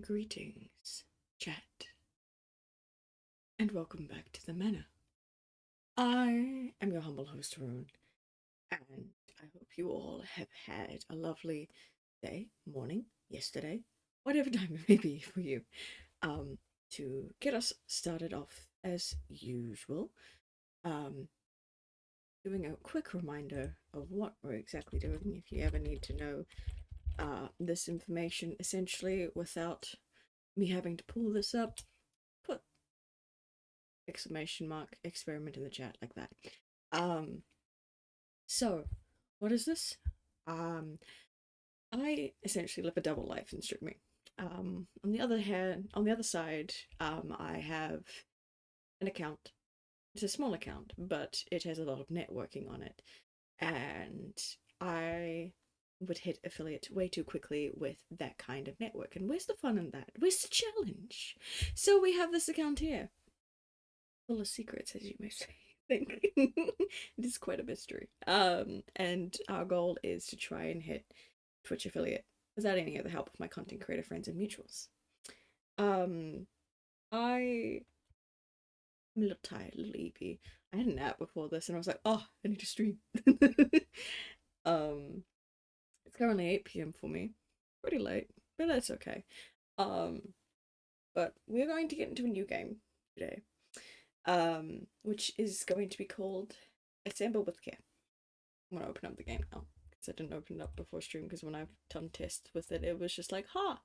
Greetings, chat, and welcome back to the Manor. I am your humble host, Rune, and I hope you all have had a lovely day, morning, yesterday, whatever time it may be for you. To get us started off as usual, um, doing a quick reminder of what we're exactly doing if you ever need to know this information essentially without me having to pull this up. Put exclamation mark experiment in the chat like that. Um, so what is this? I essentially live a double life in streaming. On the other hand, on the other side, I have an account. It's a small account, but it has a lot of networking on it, and I would hit affiliate way too quickly with that kind of network. And where's the fun in that? Where's the challenge? So we have this account here, full of secrets, as you may say. Think it is quite a mystery. And our goal is to try and hit Twitch affiliate without any other help of my content creator friends and mutuals. I am a little tired, a little eepy. I had a nap before this, and I was like, oh, I need to stream. It's currently 8 p.m. for me, pretty late, but that's okay. But we're going to get into a new game today, which is going to be called Assemble with Care. I'm gonna open up the game now because I didn't open it up before stream, because when I've done tests with it, it was just like, ha,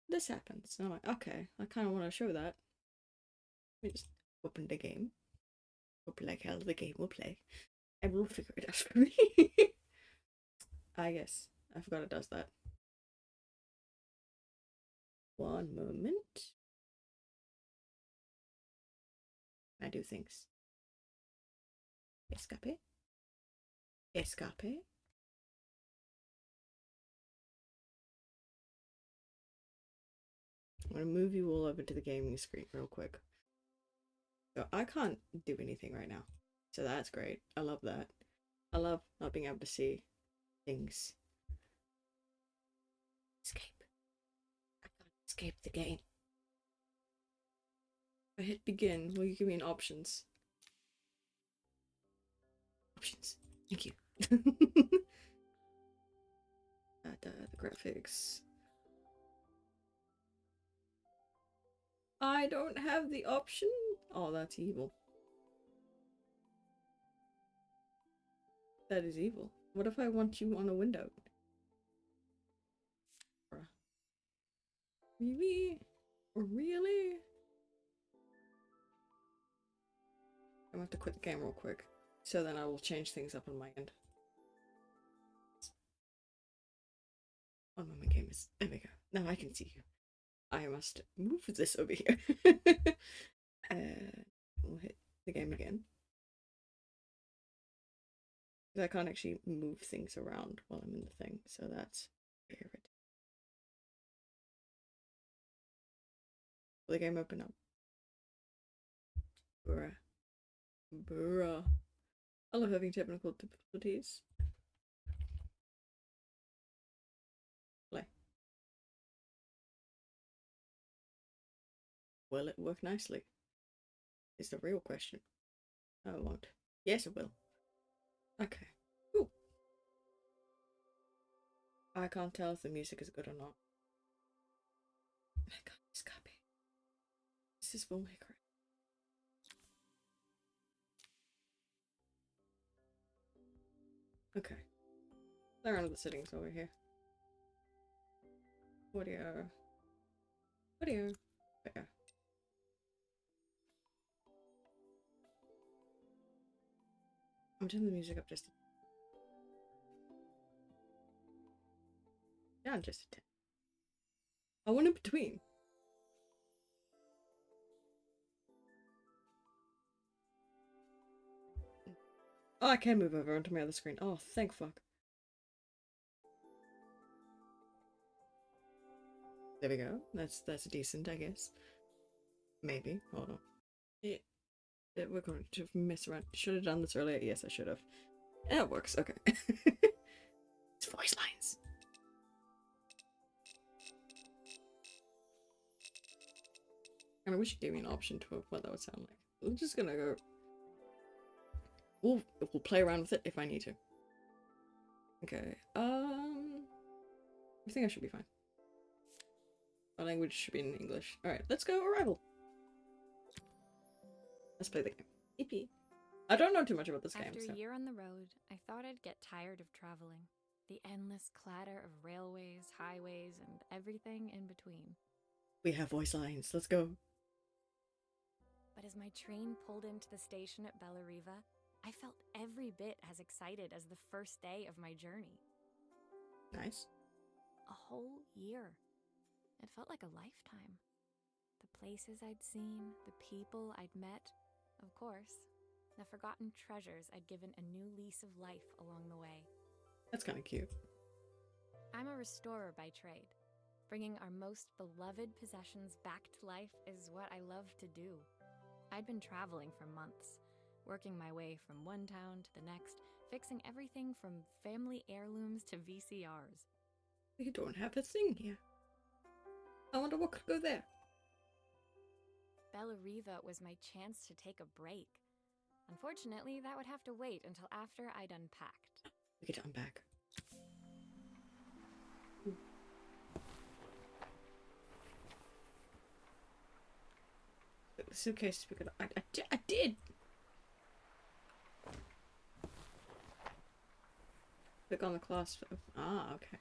this happens. And I'm like, okay, I kind of want to show that. Let me just open the game. Hope like how the game will play, and we'll figure it out for me. I guess I forgot it does that. One moment. I do things. Escape. Escape. I'm gonna move you all over to the gaming screen real quick. So I can't do anything right now. So that's great. I love that. I love not being able to see things. Escape. I can't escape the game. If I hit begin, will you give me options? Options. Thank you. The graphics. I don't have the option. Oh, that's evil. That is evil. What if I want you on a window? Really? Really? I'm gonna have to quit the game real quick, so then I will change things up on my end. Oh no, my game is. There we go. Now I can see you. I must move this over here. We'll hit the game again. Because I can't actually move things around while I'm in the thing, so that's weird. Will the game open up? Bruh. Bruh. I love having technical difficulties. Play. Will it work nicely? Is the real question. No, it won't. Yes, it will. Okay. Ooh. I can't tell if the music is good or not. I can't escape. This is will make correct. Okay. Play around with the settings over here. Audio. Audio. There. I'm turning the music up just a... down just a 10. I want in between. Oh, I can move over onto my other screen. Oh, thank fuck. There we go. That's decent, I guess. Maybe. Hold on. Yeah. We're going to mess around. Should have done this earlier. Yes, I should have. Yeah, it works. Okay. It's voice lines. And I wish it gave me an option to what that would sound like. I'm just gonna go. We'll play around with it if I need to. Okay. I think I should be fine. My language should be in English. Alright, let's go Arrival. Let's play the game. Yippee. I don't know too much about this game. After So. a year on the road, I thought I'd get tired of traveling. The endless clatter of railways, highways, and everything in between. We have voice lines. Let's go. But as my train pulled into the station at Bellariva, I felt every bit as excited as the first day of my journey. Nice. A whole year. It felt like a lifetime. The places I'd seen, the people I'd met, of course, the forgotten treasures I'd given a new lease of life along the way. That's kind of cute. I'm a restorer by trade. Bringing our most beloved possessions back to life is what I love to do. I'd been traveling for months, working my way from one town to the next, fixing everything from family heirlooms to VCRs. We don't have a thing here. I wonder what could go there. Bellariva was my chance to take a break. Unfortunately, that would have to wait until after I'd unpacked. We get to unpack. The suitcase we could. I did. Click on the clasp. Ah, okay.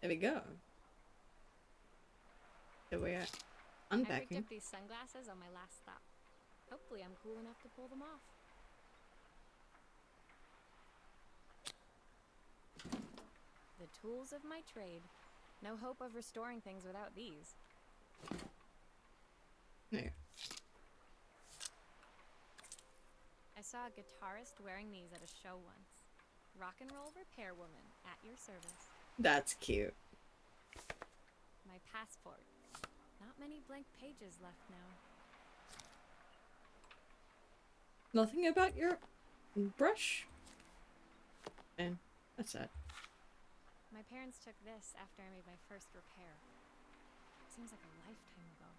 There we go. There we are. I Unpacking. picked up these sunglasses on my last stop. Hopefully I'm cool enough to pull them off. The tools of my trade. No hope of restoring things without these. There. I saw a guitarist wearing these at a show once. Rock and roll repair woman, at your service. That's cute. My passport. Not many blank pages left now. Nothing about your brush? And that's sad. My parents took this after I made my first repair. Seems like a lifetime ago.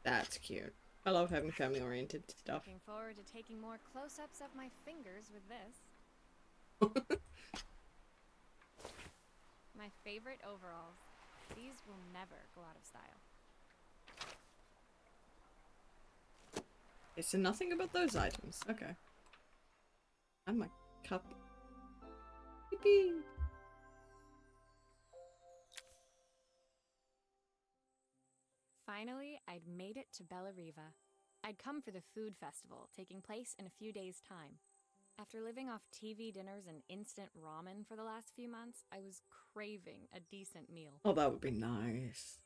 That's cute. I love having family-oriented stuff. Looking forward to taking more close-ups of my fingers with this. My favorite overalls. These will never go out of style. Okay, so nothing about those items. Okay. And my cup. Yippee! Finally, I'd made it to Bellariva. I'd come for the food festival, taking place in a few days' time. After living off TV dinners and instant ramen for the last few months, I was craving a decent meal. Oh, that would be nice.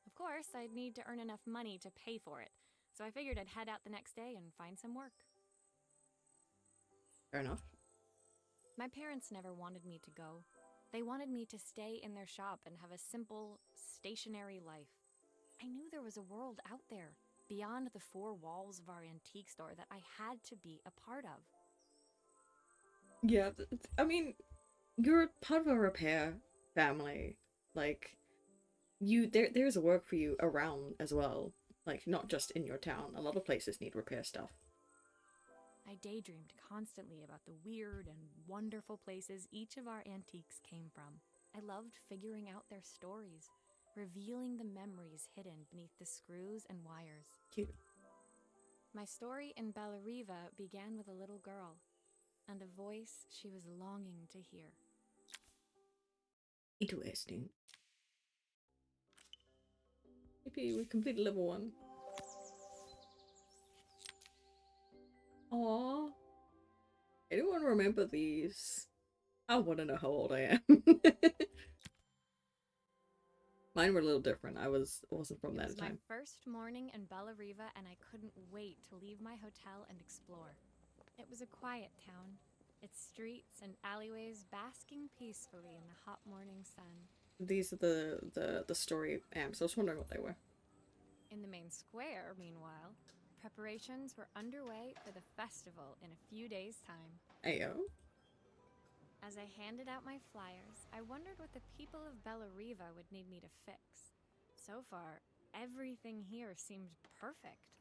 Of course, I'd need to earn enough money to pay for it, so I figured I'd head out the next day and find some work. Fair enough. My parents never wanted me to go. They wanted me to stay in their shop and have a simple, stationary life. I knew there was a world out there, beyond the four walls of our antique store, that I had to be a part of. Yeah, I mean, you're part of a repair family. Like, there's a work for you around as well. Like, not just in your town. A lot of places need repair stuff. I daydreamed constantly about the weird and wonderful places each of our antiques came from. I loved figuring out their stories, revealing the memories hidden beneath the screws and wires. Cute. My story in Bellariva began with a little girl, and a voice she was longing to hear. Interesting. Maybe we completed level 1. Aww. Anyone remember these? I want to know how old I am. Mine were a little different. I wasn't from that time. It was my first morning in Bellariva, and I couldn't wait to leave my hotel and explore. It was a quiet town, its streets and alleyways basking peacefully in the hot morning sun. These are the story amps. I was wondering what they were. In the main square, meanwhile, preparations were underway for the festival in a few days' time. Ayo. As I handed out my flyers, I wondered what the people of Bellariva would need me to fix. So far, everything here seemed perfect.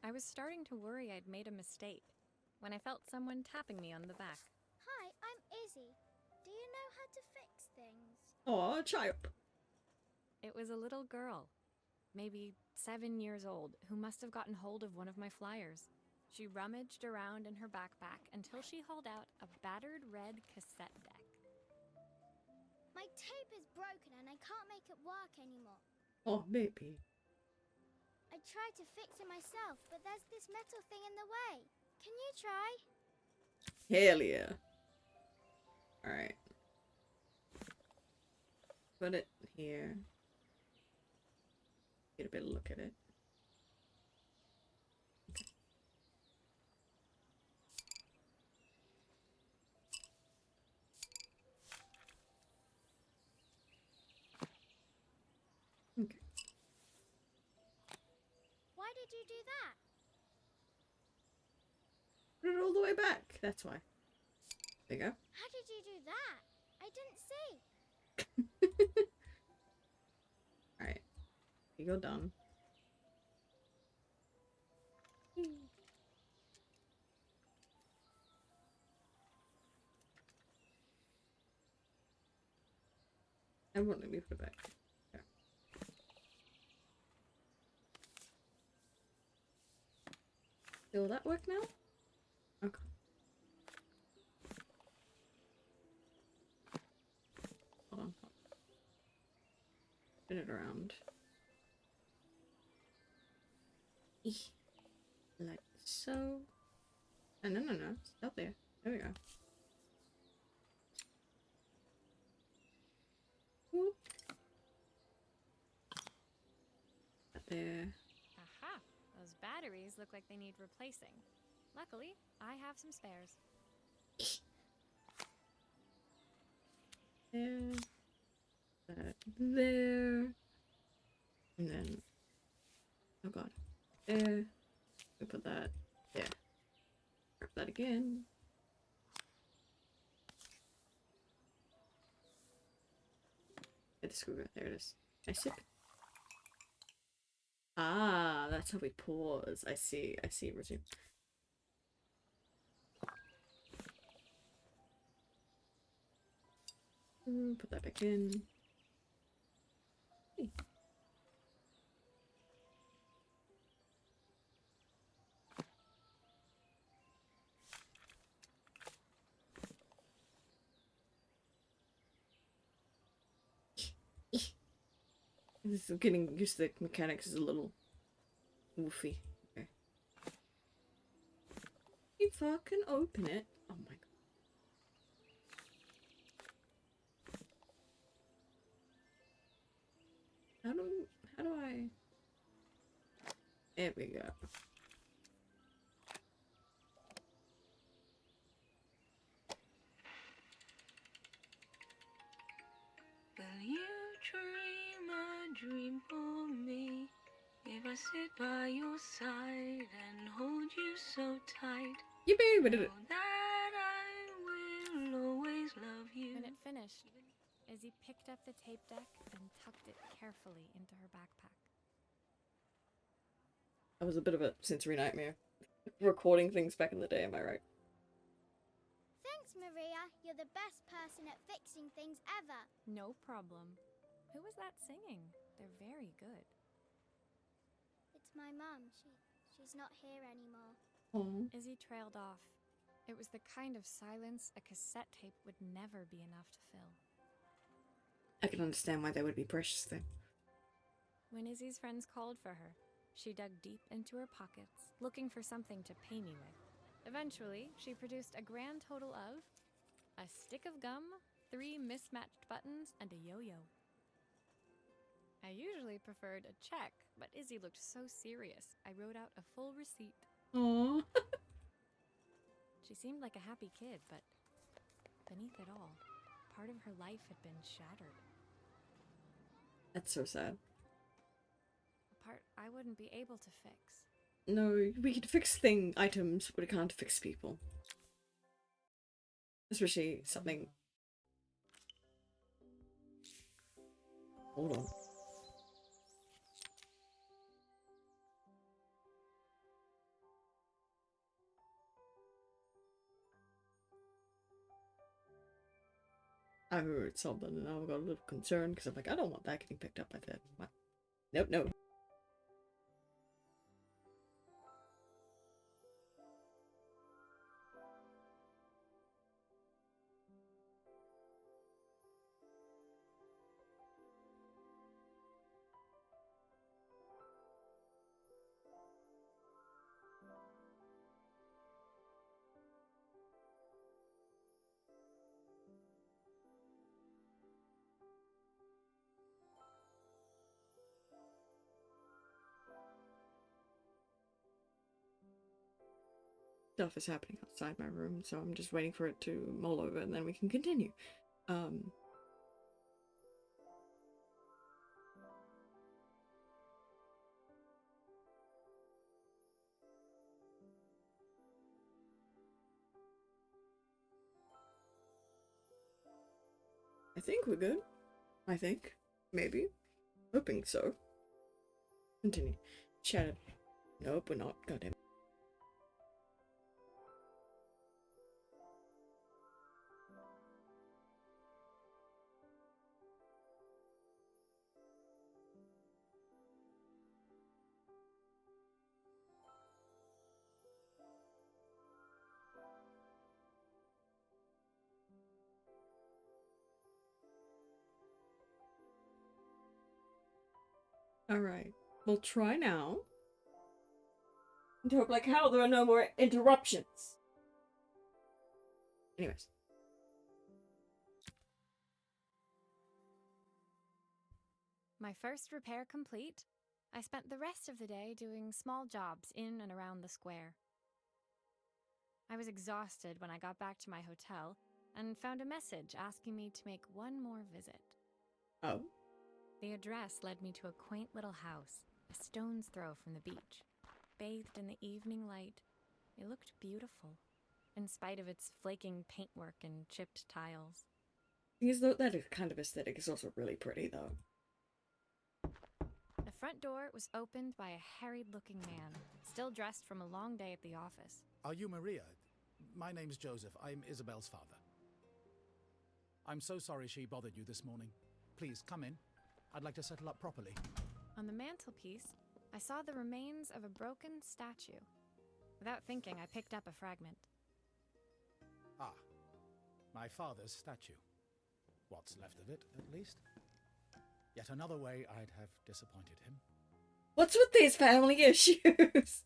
I was starting to worry I'd made a mistake when I felt someone tapping me on the back. Hi, I'm Izzy. Do you know how to fix things? Oh, child. It was a little girl, maybe 7 years old, who must have gotten hold of one of my flyers. She rummaged around in her backpack until she hauled out a battered red cassette deck. My tape is broken and I can't make it work anymore. Oh, baby. I tried to fix it myself, but there's this metal thing in the way. Can you try? Hell yeah. Alright. Put it here. Get a better look at it. Okay. Why did you do that? Put it all the way back. That's why. There you go. How did you do that? I didn't see. Alright. You're done. I won't let me put it back. Okay. Will that work now? Okay. Hold on. Spin it around. Like so. Oh, no, no, no. It's out there. There we go. Whoop. Up there. Aha! Those batteries look like they need replacing. Luckily, I have some spares. There. That there. And then. Oh god. There. We put that there. Grab that again. Get the screwdriver. There it is. I sip. Ah, that's how we pause. I see. I see. Resume. Put that back in. Hey. This is getting used to the mechanics is a little woofy. Okay. You fucking open it. Oh my god. How do I? There we go. Will you dream a dream for me? If I sit by your side and hold you so tight, Yippee! We did know it. that I will always love you. When it finished, Izzy picked up the tape deck and tucked it carefully into her backpack. That was a bit of a sensory nightmare. Recording things back in the day, am I right? Thanks, Maria. You're the best person at fixing things ever. No problem. Who was that singing? They're very good. It's my mum. She's not here anymore. Oh. Izzy trailed off. It was the kind of silence a cassette tape would never be enough to fill. I can understand why they would be precious then. When Izzy's friends called for her, she dug deep into her pockets, looking for something to pay me with. Eventually, she produced a grand total of a stick of gum, 3 mismatched buttons, and a yo-yo. I usually preferred a check, but Izzy looked so serious, I wrote out a full receipt. Aww. She seemed like a happy kid, but beneath it all, part of her life had been shattered. That's so sad. A part I wouldn't be able to fix. No, we could fix items, but we can't fix people. Especially something... Hold on. I heard something and I got a little concerned because I'm like, I don't want that getting picked up by the... What? Nope, no. Stuff is happening outside my room, so I'm just waiting for it to mull over and then we can continue. I think we're good. I think. Maybe. Hoping so. Continue. Chat. Nope, we're not. Goddamn. Alright. We'll try now. And hope like how there are no more interruptions. Anyways. My first repair complete, I spent the rest of the day doing small jobs in and around the square. I was exhausted when I got back to my hotel and found a message asking me to make one more visit. Oh. The address led me to a quaint little house, a stone's throw from the beach. Bathed in the evening light, it looked beautiful, in spite of its flaking paintwork and chipped tiles. Because that kind of aesthetic is also really pretty, though. The front door was opened by a harried-looking man, still dressed from a long day at the office. Are you Maria? My name's Joseph. I'm Isabel's father. I'm so sorry she bothered you this morning. Please, come in. I'd like to settle up properly. On the mantelpiece, I saw the remains of a broken statue. Without thinking, I picked up a fragment. Ah, my father's statue. What's left of it, at least. Yet another way I'd have disappointed him. What's with these family issues?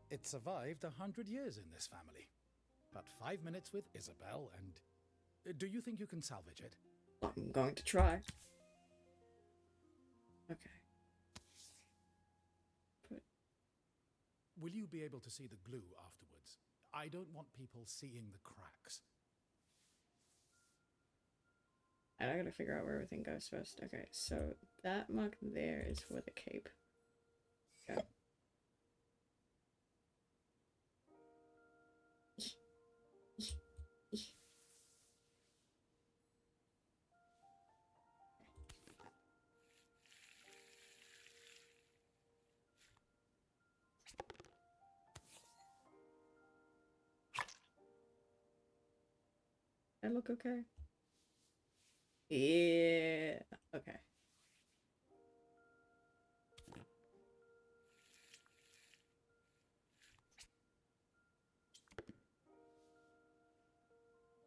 It survived 100 years in this family. But 5 minutes with Isabel and... do you think you can salvage it? I'm going to try. Okay. Will you be able to see the glue afterwards? I don't want people seeing the cracks. And I gotta figure out where everything goes first. Okay, so that mug there is for the cape. Go. That look okay? Yeah. Okay.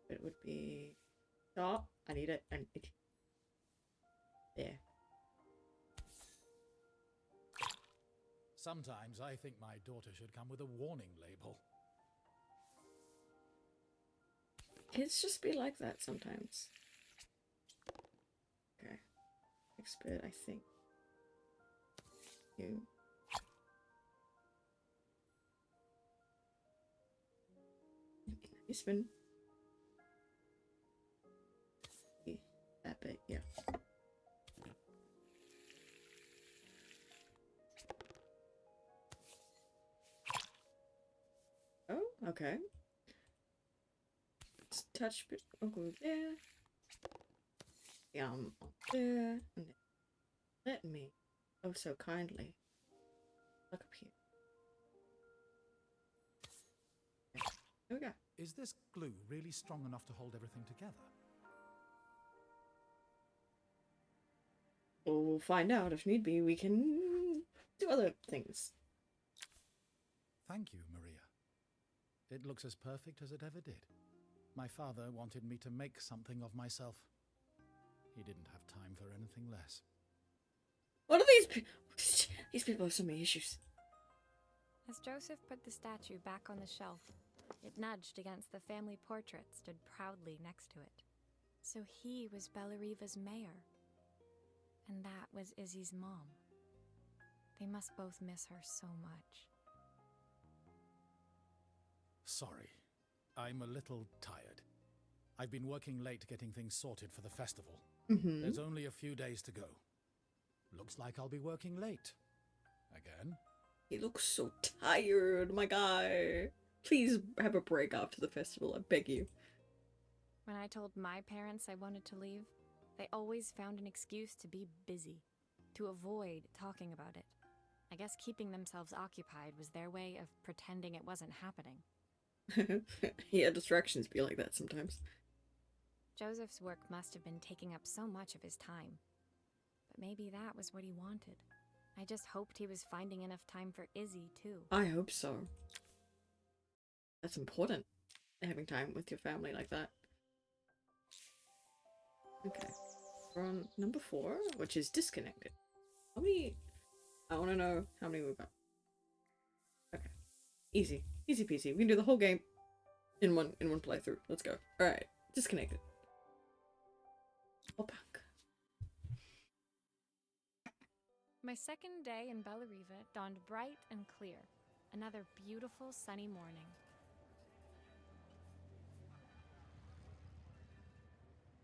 It would be stop. I need it. And there. Sometimes I think my daughter should come with a warning label. Kids just be like that sometimes. Okay. Expert, I think. You. You spin. That bit, yeah. Oh, okay. this touch bit. I'll go there. On there. And then let me, oh so kindly, look up here. Okay. There we go. Is this glue really strong enough to hold everything together? Well, we'll find out. If need be, we can do other things. Thank you, Maria. It looks as perfect as it ever did. My father wanted me to make something of myself. He didn't have time for anything less. What are these people? These people have so many issues. As Joseph put the statue back on the shelf, it nudged against the family portrait stood proudly next to it. So he was Bellariva's mayor. And that was Izzy's mom. They must both miss her so much. Sorry, I'm a little tired. I've been working late getting things sorted for the festival. There's only a few days to go. Looks like I'll be working late. Again? He looks so tired, my guy. Please have a break after the festival, I beg you. When I told my parents I wanted to leave, they always found an excuse to be busy, to avoid talking about it. I guess keeping themselves occupied was their way of pretending it wasn't happening. Yeah, distractions be like that sometimes. Joseph's work must have been taking up so much of his time. But maybe that was what he wanted. I just hoped he was finding enough time for Izzy, too. I hope so. That's important, having time with your family like that. Okay. We're on number 4, which is disconnected. How many? I want to know how many we've got. Okay. Easy. Easy peasy. We can do the whole game in one playthrough. Let's go. Alright. Disconnected. Oh, back. My second day in Bellariva dawned bright and clear. Another beautiful sunny morning.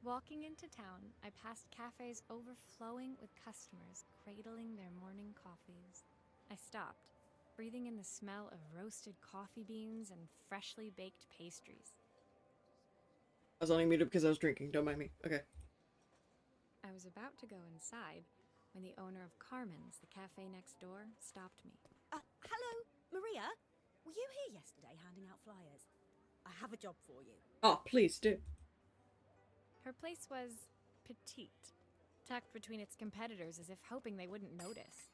Walking into town, I passed cafes overflowing with customers cradling their morning coffees. I stopped, breathing in the smell of roasted coffee beans and freshly baked pastries. I was only muted because I was drinking. Don't mind me. Okay. I was about to go inside when the owner of Carmen's, the cafe next door, stopped me. Hello, Maria? Were you here yesterday handing out flyers? I have a job for you. Oh, please do. Her place was petite, tucked between its competitors as if hoping they wouldn't notice.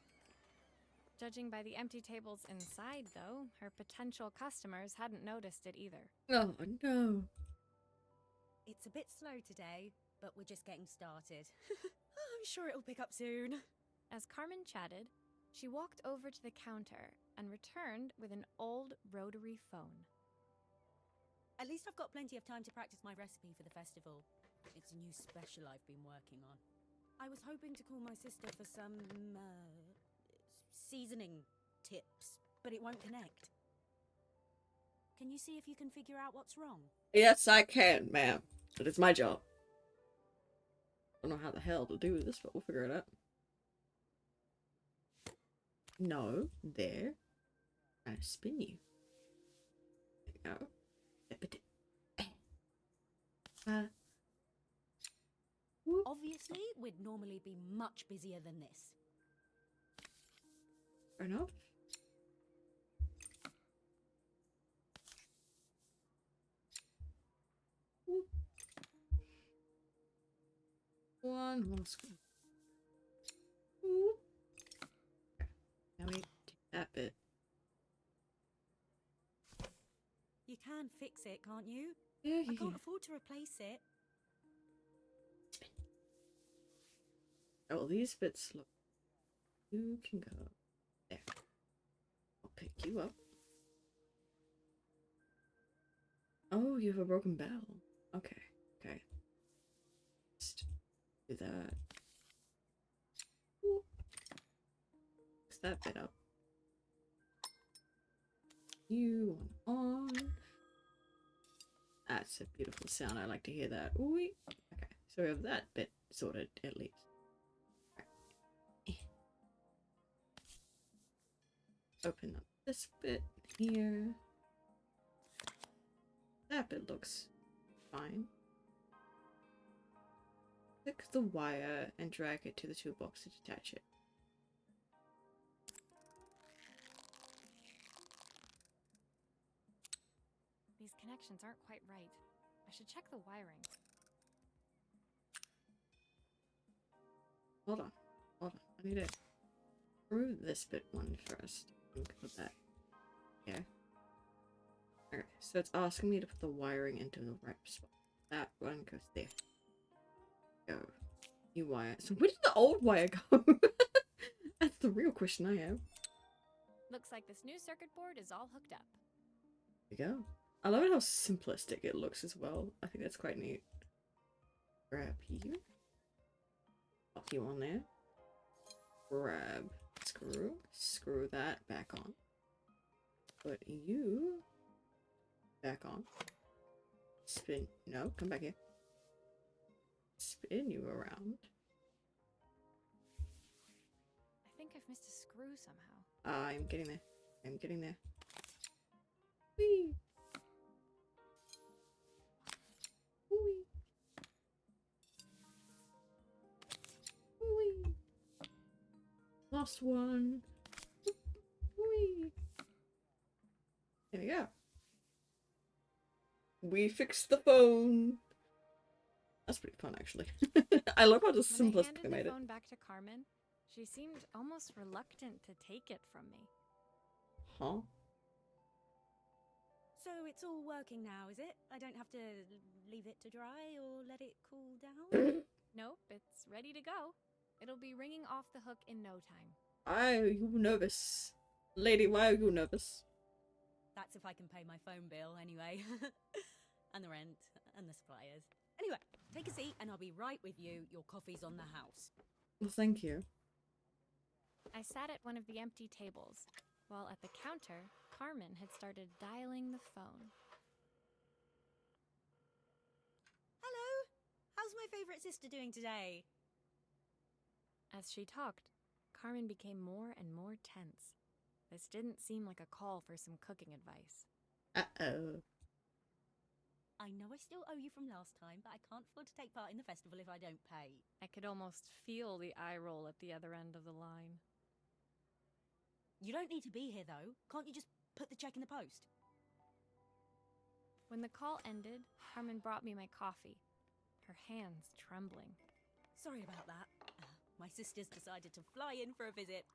Judging by the empty tables inside, though, her potential customers hadn't noticed it either. Oh, no. It's a bit slow today, but we're just getting started. I'm sure it'll pick up soon. As Carmen chatted, she walked over to the counter and returned with an old rotary phone. At least I've got plenty of time to practice my recipe for the festival. It's a new special I've been working on. I was hoping to call my sister for some, seasoning tips, but it won't connect. Can you see if you can figure out what's wrong? Yes, I can, ma'am. But it's my job. I don't know how the hell to do this, but we'll figure it out. No, there. I spin you. There you go. Obviously, we'd normally be much busier than this. Fair enough. Whoop. One more square. Whoop. Now we do that bit. You can fix it, can't you? Yeah, I can't afford to replace it. Oh, these bits look. You can go there. I'll pick you up. Oh, you have a broken bell. Okay, okay. Just do that. Whoop. Fix that bit up. You on. That's a beautiful sound. I like to hear that. Ooh. Okay, so we have that bit sorted at least. Open up this bit here. That bit looks fine. Click the wire and drag it to the toolbox to detach it. These connections aren't quite right. I should check the wiring. Hold on. Hold on. I need to screw this bit one first. Put that. Yeah. Alright, so it's asking me to put the wiring into the right spot. That one goes there. Go. New wire. So where did the old wire go? That's the real question I have. Looks like this new circuit board is all hooked up. There we go. I love how simplistic it looks as well. I think that's quite neat. Grab here. Pop you on there. Grab screw. Screw that back on. Put you back on. Spin. No, come back here. Spin you around. I think I've missed a screw somehow. I'm getting there. I'm getting there. Whee! Whee! Whee! Lost one. Whee! There we go. We fixed the phone. That's pretty fun, actually. I love how just When I simplistic handed they made the it. phone back to Carmen, she seemed almost reluctant to take it from me. Huh? So it's all working now, is it? I don't have to leave it to dry or let it cool down? Nope, it's ready to go. It'll be ringing off the hook in no time. Why are you nervous? Lady, why are you nervous? That's if I can pay my phone bill anyway. And the rent and the suppliers. Anyway, take a seat and I'll be right with you. Your coffee's on the house. Well, thank you. I sat at one of the empty tables, while at the counter, Carmen had started dialing the phone. Hello! How's my favourite sister doing today? As she talked, Carmen became more and more tense. This didn't seem like a call for some cooking advice. Uh-oh. I know I still owe you from last time, but I can't afford to take part in the festival if I don't pay. I could almost feel the eye roll at the other end of the line. You don't need to be here, though. Can't you just put the check in the post? When the call ended, Carmen brought me my coffee, her hands trembling. Sorry about that. My sister's decided to fly in for a visit.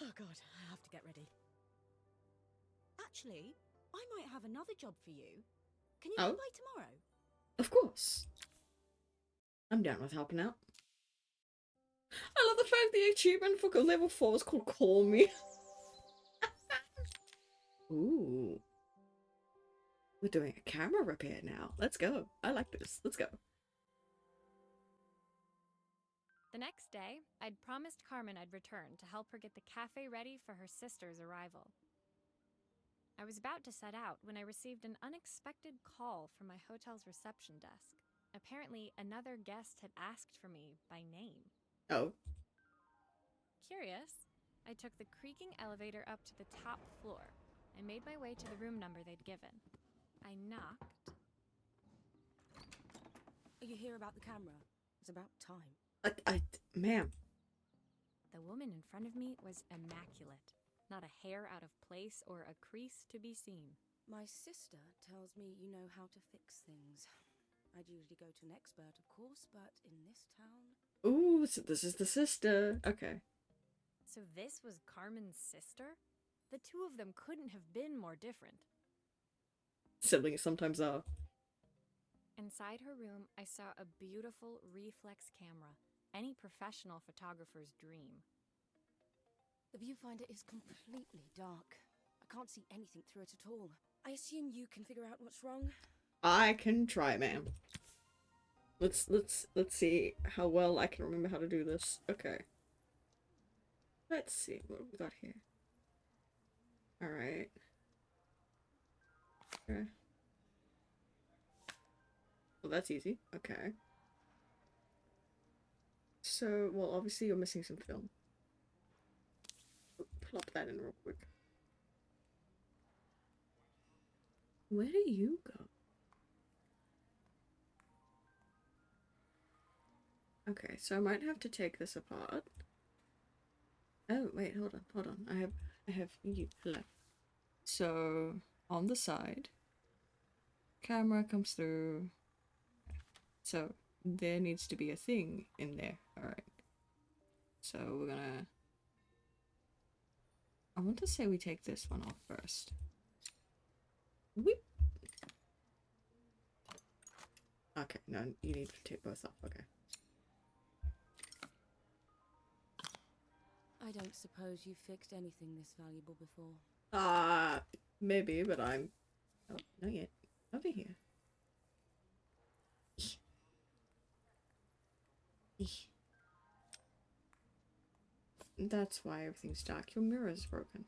Oh God, I have to get ready. Actually, I might have another job for you. Can you come by tomorrow? Of course. I'm down with helping out. I love the fact the achievement for level 4 is called Call Me. Ooh. We're doing a camera repair now. Let's go. I like this. Let's go. The next day, I'd promised Carmen I'd return to help her get the cafe ready for her sister's arrival. I was about to set out when I received an unexpected call from my hotel's reception desk. Apparently, another guest had asked for me by name. Oh. Curious, I took the creaking elevator up to the top floor and made my way to the room number they'd given. I knocked. Are you here about the camera? It's about time. Ma'am. The woman in front of me was immaculate. Not a hair out of place or a crease to be seen. My sister tells me you know how to fix things. I'd usually go to an expert, of course, but in this town... Ooh, so this is the sister. Okay. So this was Carmen's sister? The two of them couldn't have been more different. Siblings sometimes are. Inside her room, I saw a beautiful reflex camera. Any professional photographer's dream. The viewfinder is completely dark. I can't see anything through it at all. I assume you can figure out what's wrong? I can try, ma'am. Let's see how well I can remember how to do this. Okay. Let's see what we got here. Alright. Okay. Well, that's easy. Okay. So, well, obviously you're missing some film. Plop that in real quick. Where do you go? Okay, so I might have to take this apart. Oh, wait, hold on. I have you left. So, on the side, camera comes through. So, there needs to be a thing in there. Alright. So, we're gonna... I want to say we take this one off first. Whoop. Okay, no, you need to take both off. Okay. I don't suppose you've fixed anything this valuable before. Maybe, but I'm... Oh, not yet. Over here. That's why everything's dark. Your mirror is broken.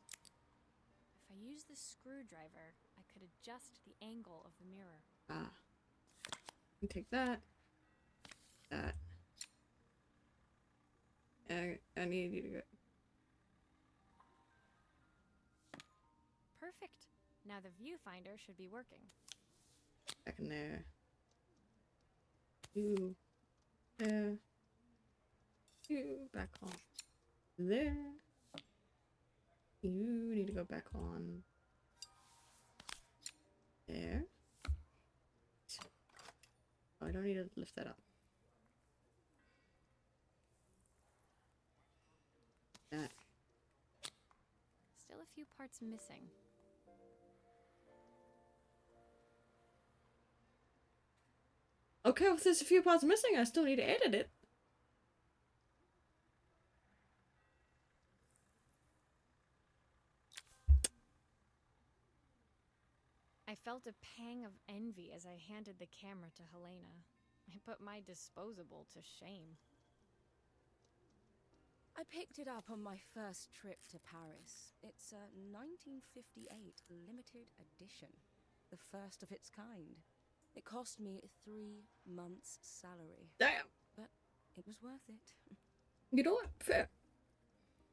If I use the screwdriver, I could adjust the angle of the mirror. Ah. You take that. That. I need you to go... Perfect. Now the viewfinder should be working. Back in there. You. There. You. Back on. There. You need to go back on. There. Oh, I don't need to lift that up. That. Still a few parts missing. Okay, well, if there's a few parts missing, I still need to edit it. I felt a pang of envy as I handed the camera to Helena. I put my disposable to shame. I picked it up on my first trip to Paris. It's a 1958 limited edition, the first of its kind. It cost me 3 months' salary. Damn. But it was worth it. You know what? Fair.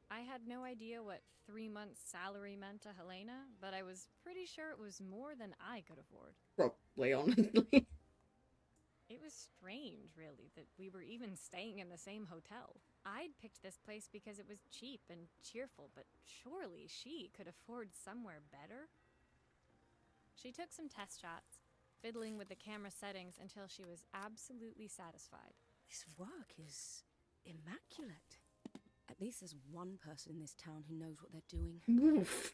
I had no idea what 3 months' salary meant to Helena, but I was pretty sure it was more than I could afford. Probably, honestly. It was strange, really, that we were even staying in the same hotel. I'd picked this place because it was cheap and cheerful, but surely she could afford somewhere better? She took some test shots, fiddling with the camera settings until she was absolutely satisfied. This work is immaculate. At least there's one person in this town who knows what they're doing. Oof.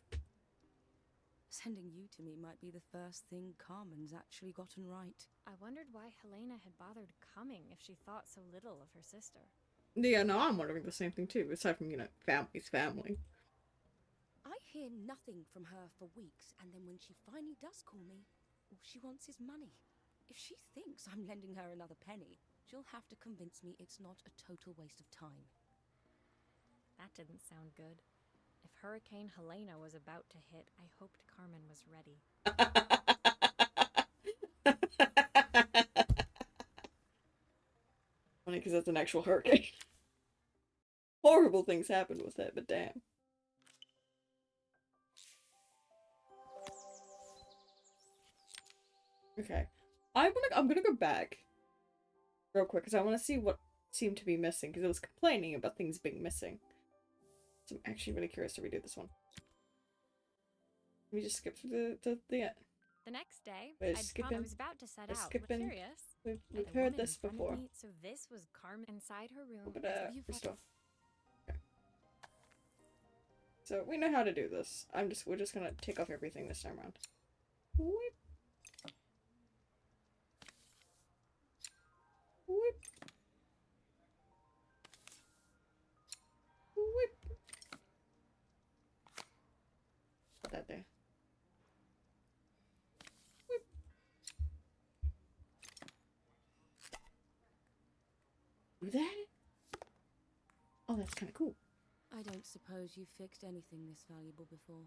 Sending you to me might be the first thing Carmen's actually gotten right. I wondered why Helena had bothered coming if she thought so little of her sister. Yeah, no, I'm wondering the same thing too, aside from, you know, family's family. I hear nothing from her for weeks, and then when she finally does call me, all she wants is money. If she thinks I'm lending her another penny, she'll have to convince me it's not a total waste of time. That didn't sound good. If Hurricane Helena was about to hit, I hoped Carmen was ready. Funny, because that's an actual hurricane. Horrible things happened with it, but damn. Okay. I'm gonna go back real quick, because I want to see what seemed to be missing, because it was complaining about things being missing. So I'm actually really curious to redo this one. Let me just skip through the The next day, We're I skipping- was about to set we're out, skipping- but curious. We've and the heard woman this in front of before. me, so this was Carmen inside her room. But, as the viewfinder- restore. Okay. So we know how to do this. We're just gonna take off everything this time around. Whip. Whip. Whip. Put that there. Whip. Do that? Oh, that's kind of cool. I don't suppose you've fixed anything this valuable before.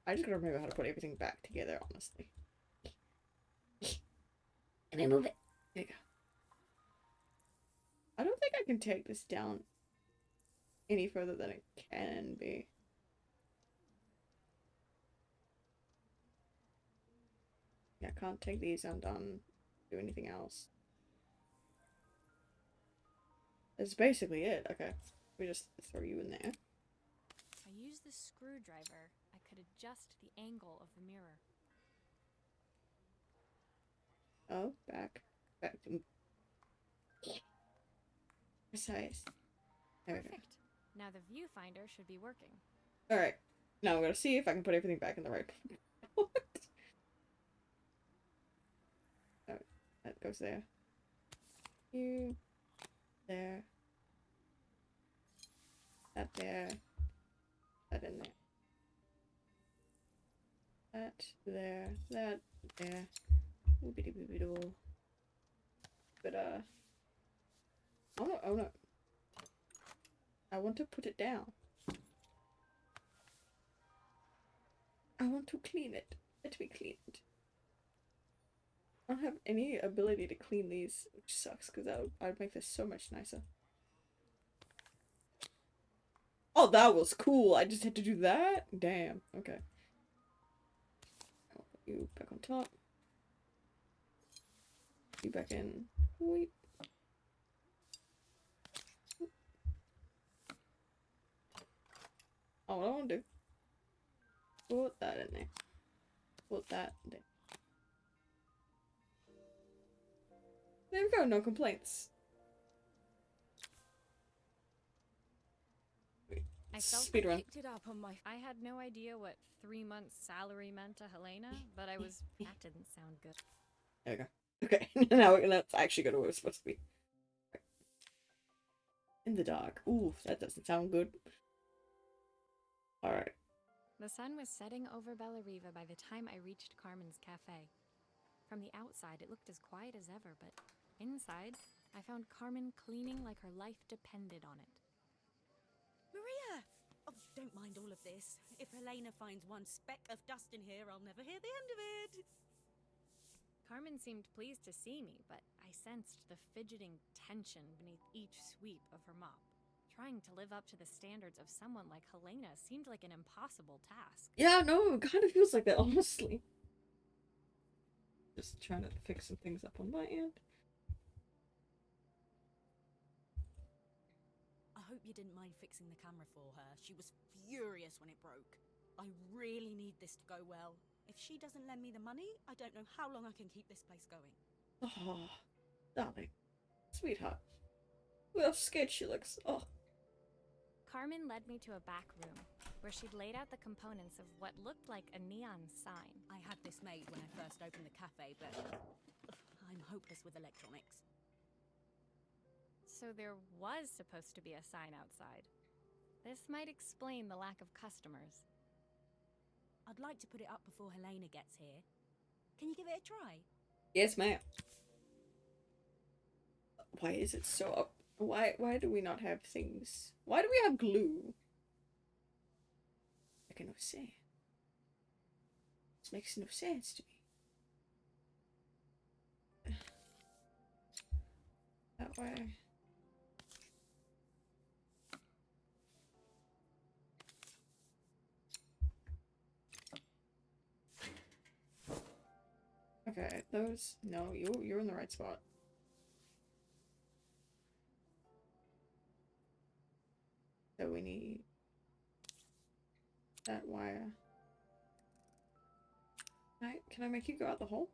I just gotta remember how to put everything back together, honestly. And I move it. There you go. I don't think I can take this down any further than it can be. Yeah, I can't take these undone. Do anything else. That's basically it. Okay. We just throw you in there. If I use the screwdriver, I could adjust the angle of the mirror. Oh, back. Back. Precise. There we go. Perfect. Now the viewfinder should be working. Alright. Now I'm gonna see if I can put everything back in the right. What? Oh, that goes there. You. There. That there. That in there. That there. That there. Oobity boobity doo. But oh no. I want to put it down. I want to clean it. Let me clean it. I don't have any ability to clean these, which sucks because I'd make this so much nicer. Oh, that was cool. I just had to do that? Damn. Okay. I'll put you back on top. You back in. Wait. Oh, what I want to do. Put that in there. Put that in there. There we go, no complaints. I felt Speedrun. Picked it up on my. I had no idea what 3 months' salary meant to Helena, but I was. That didn't sound good. There we go. Okay, now let's actually go to where we're supposed to be. In the dark. Ooh, that doesn't sound good. Alright. The sun was setting over Bellariva by the time I reached Carmen's cafe. From the outside, it looked as quiet as ever, but inside, I found Carmen cleaning like her life depended on it. Maria! Oh, don't mind all of this. If Helena finds one speck of dust in here, I'll never hear the end of it. Carmen seemed pleased to see me, but I sensed the fidgeting tension beneath each sweep of her mop. Trying to live up to the standards of someone like Helena seemed like an impossible task. Yeah, no, it kind of feels like that, honestly. Just trying to fix some things up on my end. I hope you didn't mind fixing the camera for her. She was furious when it broke. I really need this to go well. If she doesn't lend me the money, I don't know how long I can keep this place going. Oh, darling. Sweetheart. Look how scared she looks. Oh. Carmen led me to a back room, where she'd laid out the components of what looked like a neon sign. I had this made when I first opened the cafe, but I'm hopeless with electronics. So there was supposed to be a sign outside. This might explain the lack of customers. I'd like to put it up before Helena gets here. Can you give it a try? Yes, ma'am. Why is it so up? Why do we not have things? Why do we have glue? I can no sense. This makes no sense to me. That way. Okay, those. No, you're in the right spot. So we need that wire. Right, can I make you go out the hole?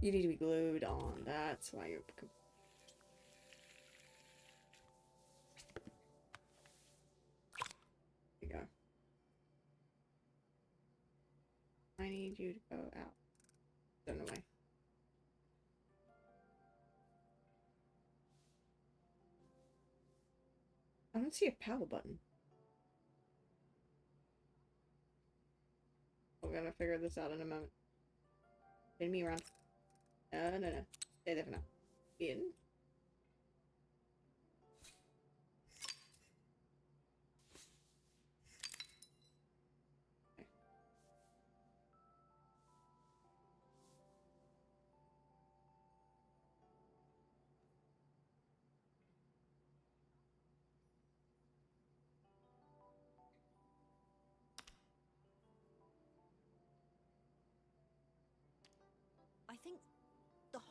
You need to be glued on. That's why you're. There you go. I need you to go out. Don't know why. I don't see a power button. We're gonna figure this out in a moment. Spin me around. No. Stay there for now. In.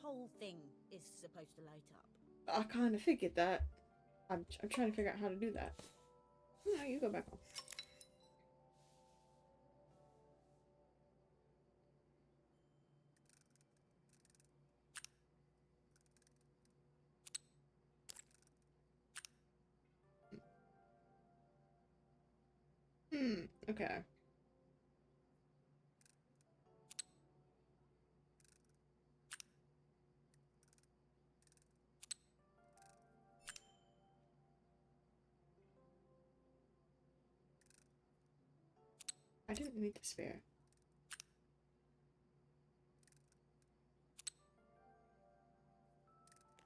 whole thing is supposed to light up. I kind of figured that. I'm trying to figure out how to do that. No, you go back home. Okay. I didn't need the spare.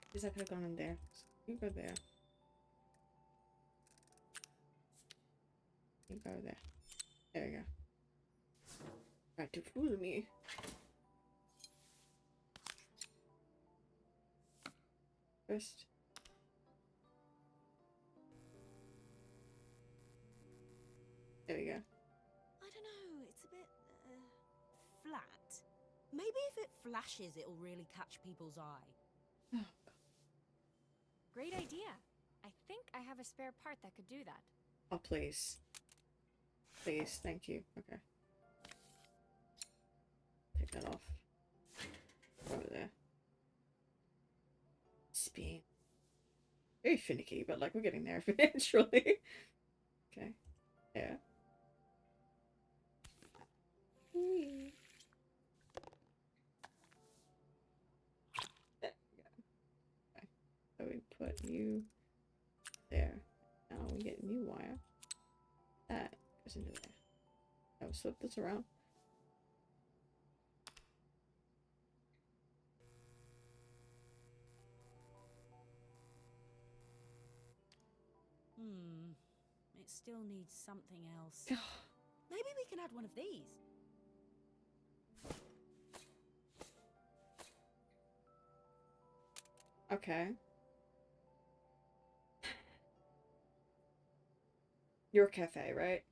Because I could have gone in there. You go there. You go there. There you go. Tried to fool me. First. There we go. I don't know, it's a bit, flat. Maybe if it flashes, it'll really catch people's eye. Oh, God. Great idea. I think I have a spare part that could do that. Oh, please. Please, thank you. Okay. Take that off. Over there. Spin. Very finicky, but like we're getting there eventually. Okay. Yeah. Whee. There we go. Okay. So we put you there. Now we get new wire. That goes into there. Now we'll flip this around. It still needs something else. Maybe we can add one of these. Okay. Your cafe, right?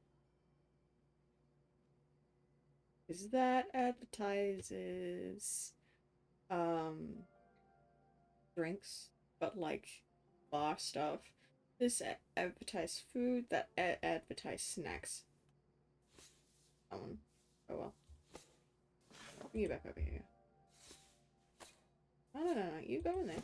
Is that advertises drinks, but like bar stuff. This advertise food, that advertise snacks. Oh well. Bring you back over here. No, you go in there.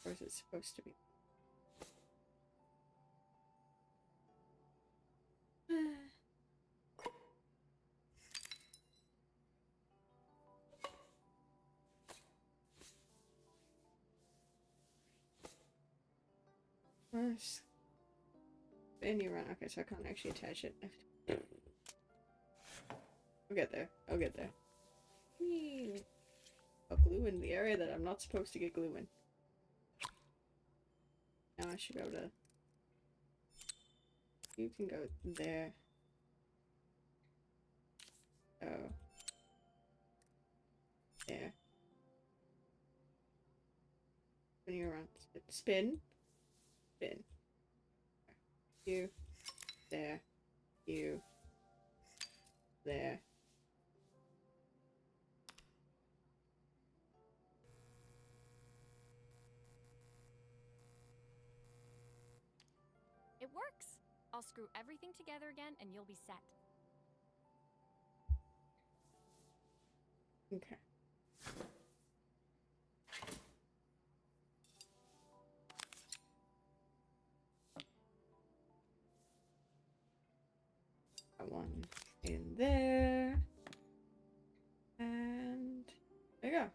Or is it supposed to be? Spin you around. Okay, so I can't actually attach it. I'll get there. I'll get there. Whee. I'll glue in the area that I'm not supposed to get glue in. Now I should go to... You can go there. Oh. There. Spin you around. Spin. Spin. You. There. You. There. It works. I'll screw everything together again and you'll be set. Okay. Got one in there. And there you go.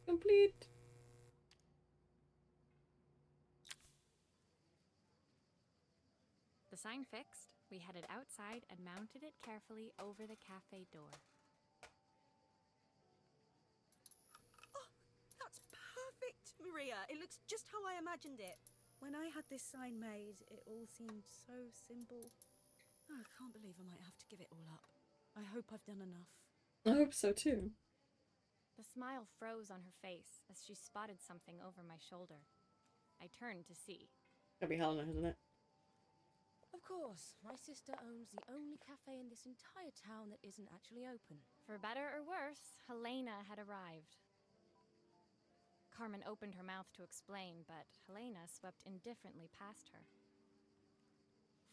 Complete. The sign fixed, we headed outside and mounted it carefully over the cafe door. Oh, that's perfect, Maria. It looks just how I imagined it. When I had this sign made, it all seemed so simple. Oh, I can't believe I might have to give it all up. I hope I've done enough. I hope so too. The smile froze on her face as she spotted something over my shoulder. I turned to see. Gotta be Helena, isn't it? Of course, my sister owns the only cafe in this entire town that isn't actually open. For better or worse, Helena had arrived. Carmen opened her mouth to explain, but Helena swept indifferently past her.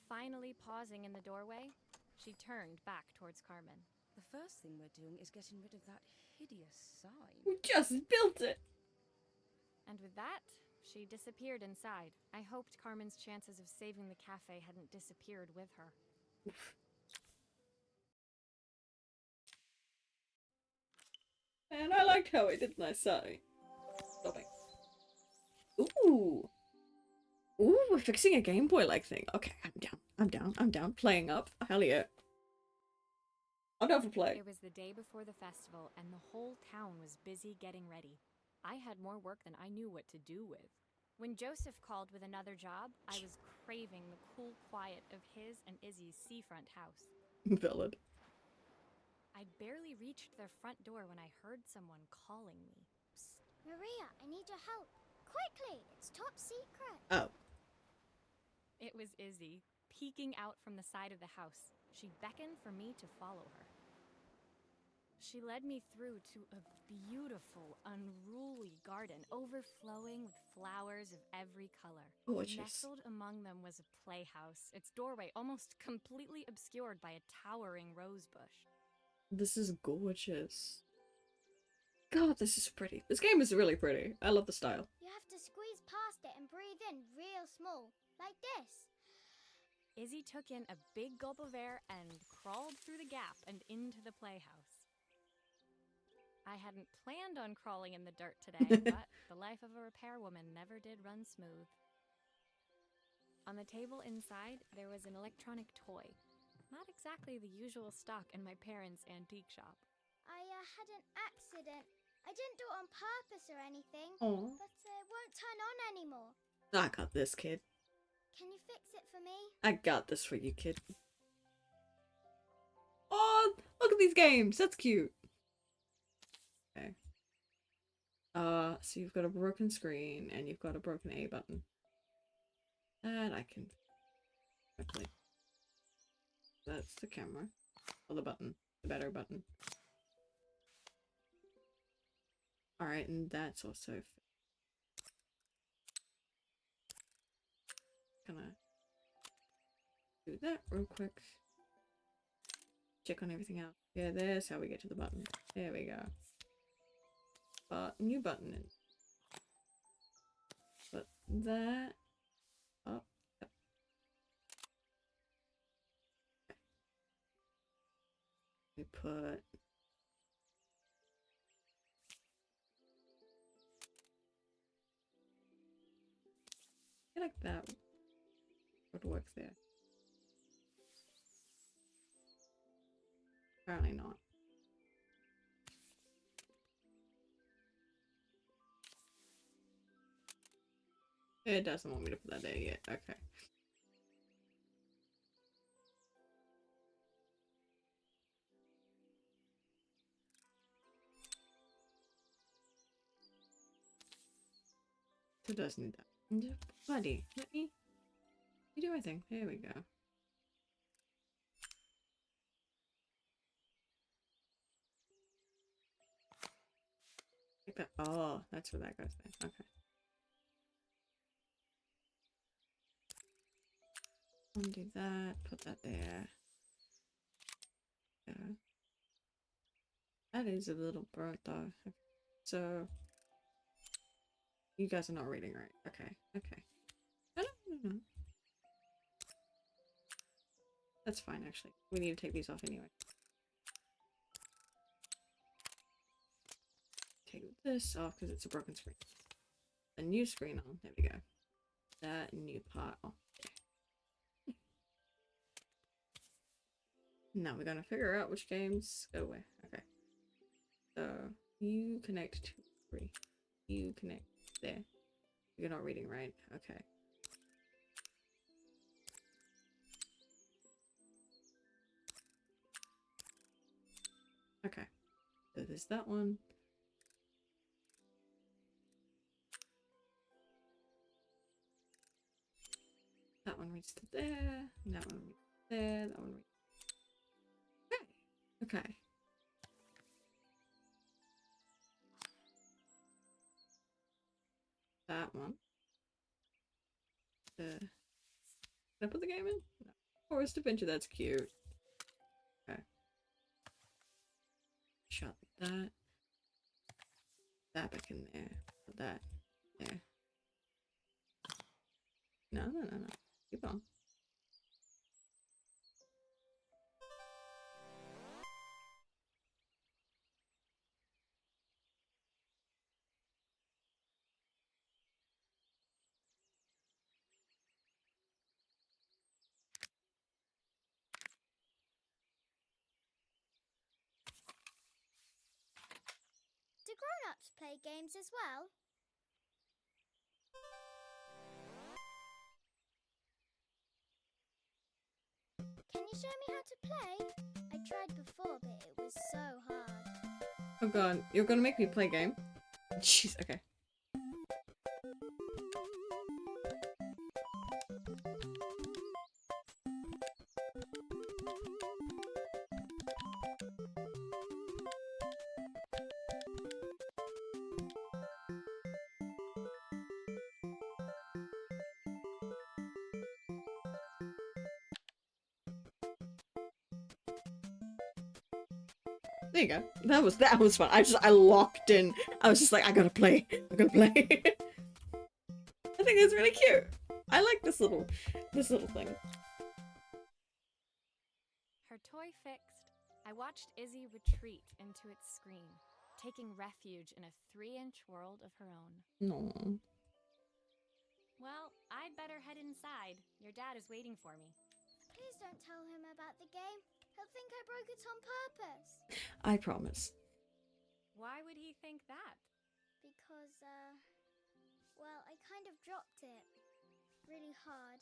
Finally pausing in the doorway, she turned back towards Carmen. The first thing we're doing is getting rid of that hideous sign. We just built it! And with that, she disappeared inside. I hoped Carmen's chances of saving the cafe hadn't disappeared with her. And I liked how it did nice say. Stopping. Ooh! Ooh, we're fixing a Game Boy-like thing. Okay, I'm down. Playing up. Hell yeah. I'm down for play. It was the day before the festival, and the whole town was busy getting ready. I had more work than I knew what to do with. When Joseph called with another job, I was craving the cool quiet of his and Izzy's seafront house. Valid. I'd barely reached their front door when I heard someone calling me. Psst, Maria, I need your help. Quickly, it's top secret. Oh. It was Izzy, peeking out from the side of the house. She beckoned for me to follow her. She led me through to a beautiful, unruly garden overflowing with flowers of every color. Gorgeous. Nestled among them was a playhouse, its doorway almost completely obscured by a towering rose bush. This is gorgeous. God, this is pretty. This game is really pretty. I love the style. You have to squeeze past it and breathe in real small, like this. Izzy took in a big gulp of air and crawled through the gap and into the playhouse. I hadn't planned on crawling in the dirt today, but the life of a repairwoman never did run smooth. On the table inside, there was an electronic toy. Not exactly the usual stock in my parents' antique shop. I had an accident. I didn't do it on purpose or anything, Aww. but it won't turn on anymore. I got this, kid. Can you fix it for me? I got this for you, kid. Oh, look at these games. That's cute. Okay. So you've got a broken screen and you've got a broken A button. That I can quickly. That's the camera. Or the button. The better button. Alright, and that's also gonna do that real quick. Check on everything else. Yeah, there's how we get to the button. There we go. New button in. Put that up. Yep. Okay. We put I like that would work there. Apparently not. It doesn't want me to put that there yet. Okay. It does need that. Buddy, let me you do my thing. There we go. Like that. Oh, that's where that goes then. Okay. Undo that, put that there. Yeah. That is a little burnt though. Okay. So you guys are not reading right. Okay, okay. No. That's fine actually. We need to take these off anyway. Take this off because it's a broken screen. A new screen on. There we go. That new part off. Now we're gonna figure out which games go where. Okay. So you connect to 3. You connect there. You're not reading right. Okay. Okay. So there's that one. That one reads to there. And that one reads to there. That one reads. Okay. Okay. That one. Can I put the game in? No. Forest Adventure, that's cute. Okay. Shut that. That back in there. Put that there. No. Keep on. Do grown-ups play games as well? Can you show me how to play? I tried before, but it was so hard. Oh god, you're gonna make me play a game? Jeez, okay. There you go. That was fun. I locked in. I was just like, I gotta play. I gotta play. I think it's really cute. I like this little thing. Her toy fixed, I watched Izzy retreat into its screen, taking refuge in a 3-inch world of her own. No. Well, I'd better head inside. Your dad is waiting for me. Please don't tell him about the game. He'll think I broke it on purpose. I promise. Why would he think that? Because, well, I kind of dropped it. Really hard.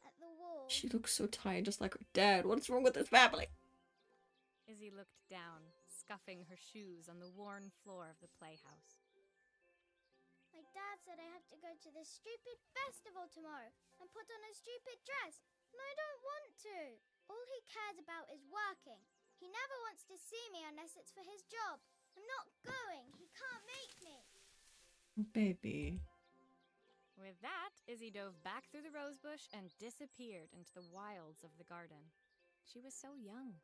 At the wall. She looks so tired, just like her dad. What's wrong with this family? Izzy looked down, scuffing her shoes on the worn floor of the playhouse. My dad said I have to go to this stupid festival tomorrow and put on a stupid dress. And I don't want to. All he cares about is working. He never wants to see me unless it's for his job. I'm not going. He can't make me. Baby. With that, Izzy dove back through the rosebush and disappeared into the wilds of the garden. She was so young.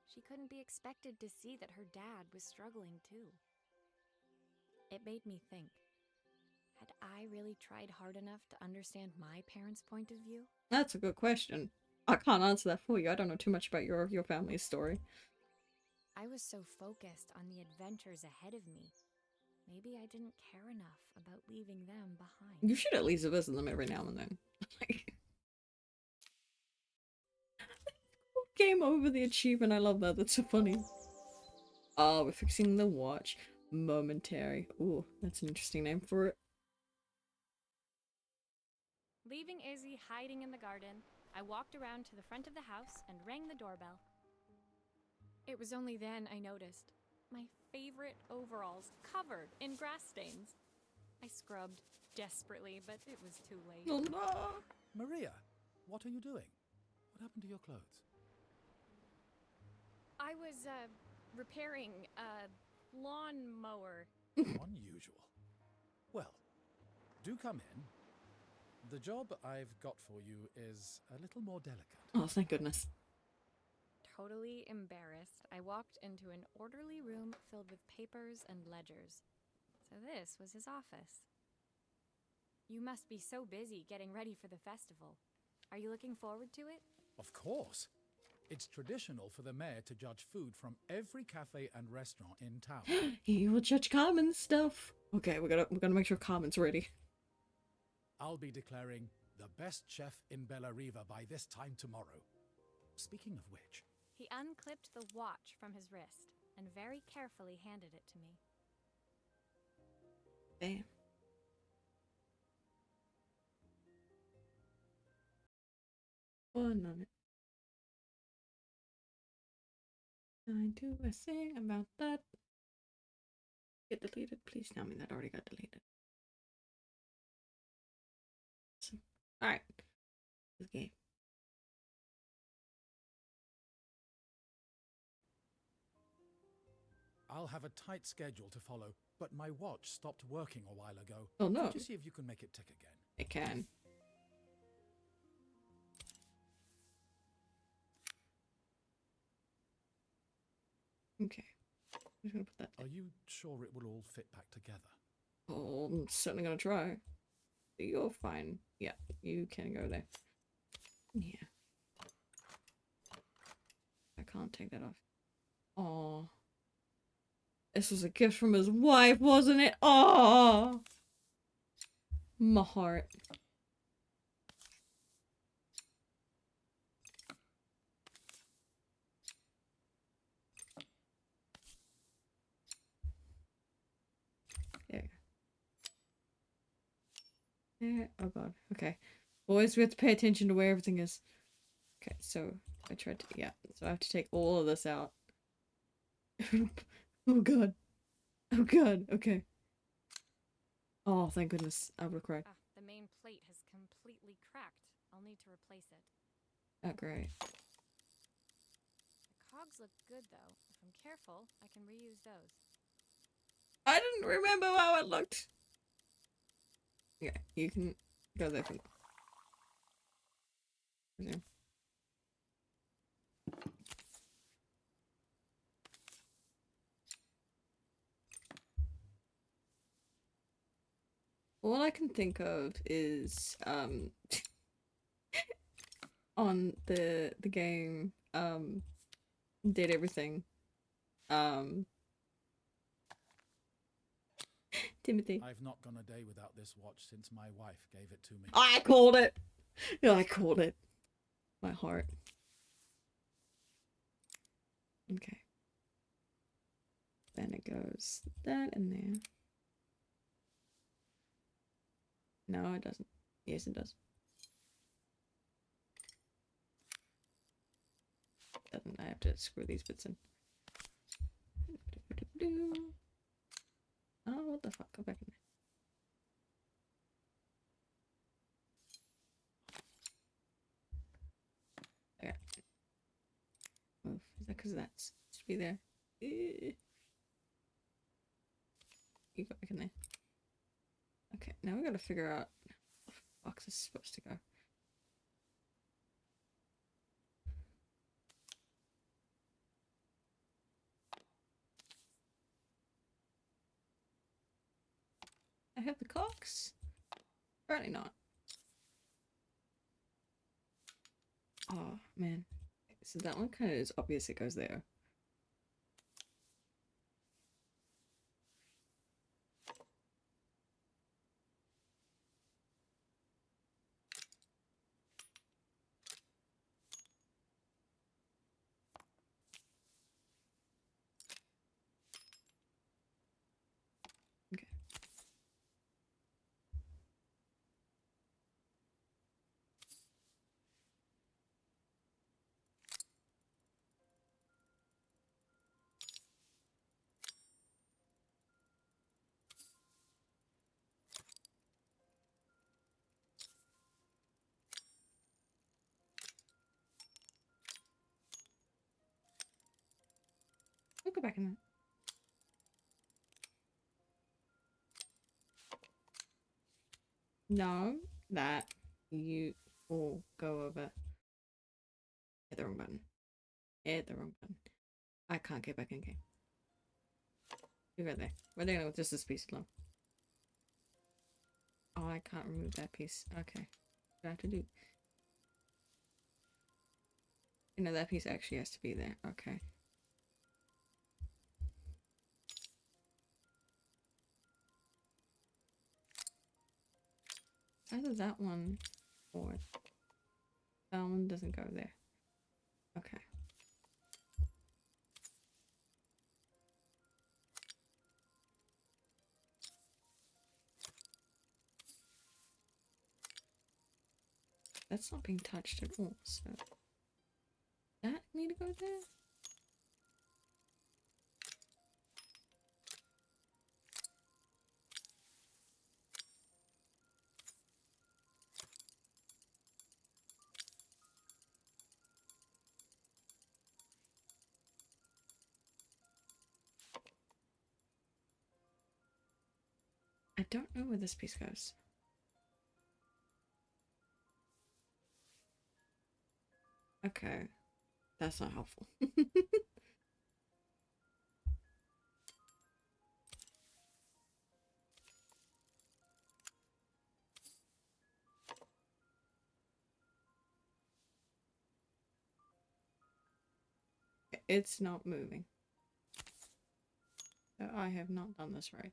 She couldn't be expected to see that her dad was struggling too. It made me think. Had I really tried hard enough to understand my parents' point of view? That's a good question. I can't answer that for you. I don't know too much about your family's story. I was so focused on the adventures ahead of me. Maybe I didn't care enough about leaving them behind. You should at least visit them every now and then. Game over the achievement. I love that. That's so funny. Oh, we're fixing the watch. Momentary. Ooh, that's an interesting name for it. Leaving Izzy hiding in the garden, I walked around to the front of the house and rang the doorbell. It was only then I noticed my favorite overalls covered in grass stains. I scrubbed desperately, but it was too late. Oh no! Maria, what are you doing? What happened to your clothes? I was, repairing a lawnmower. Unusual. Well, do come in. The job I've got for you is a little more delicate. Oh, thank goodness. Totally embarrassed, I walked into an orderly room filled with papers and ledgers. So this was his office. You must be so busy getting ready for the festival. Are you looking forward to it? Of course. It's traditional for the mayor to judge food from every cafe and restaurant in town. He will judge Carmen's stuff. Okay, we're gonna make sure Carmen's ready. I'll be declaring the best chef in Bella Riva by this time tomorrow. Speaking of which... He unclipped the watch from his wrist and very carefully handed it to me. Bam. One moment. I do a thing about that. Get deleted. Please tell me that already got deleted. Alright. This game. I'll have a tight schedule to follow, but my watch stopped working a while ago. Oh no. Could you see if you can make it tick again? It can. Okay. I'm gonna put that there. Are you sure it will all fit back together? Oh, I'm certainly gonna try. You're fine. Yeah, you can go there. Yeah. I can't take that off. Oh. This was a gift from his wife, wasn't it? Oh. My heart. There you go. Yeah. Oh god. Okay. Always we have to pay attention to where everything is. Okay, so I tried to, yeah. So I have to take all of this out. Oh god. Oh god. Okay. Oh, thank goodness. I would have cried. Ah, the main plate has completely cracked. I'll need to replace it. Oh, great. The cogs look good though. If I'm careful, I can reuse those. I didn't remember how it looked. Yeah, you can go there for now. Resume. All I can think of is on the game did everything. Timothy. I've not gone a day without this watch since my wife gave it to me. I called it. I called it. My heart. Okay. Then it goes that in there. No, it doesn't. Yes, it does. Doesn't. I have to screw these bits in. Oh, what the fuck? Go back in there. Okay. Move. Is that because that's should be there? You go back in there. Okay, now we gotta figure out where the fuck this is supposed to go. I have the cocks? Apparently not. Oh, man. So that one kind of is obvious it goes there. Okay. We'll go back in there. No, that you will go over. Hit the wrong button. Hit the wrong button. I can't get back in game. You're right there. We're dealing with just this piece alone. Oh, I can't remove that piece. Okay. What do I have to do? You know, that piece actually has to be there. Okay. Either that one or that one doesn't go there. Okay. That's not being touched at all, so that need to go there? I don't know where this piece goes. Okay. That's not helpful. It's not moving. So I have not done this right.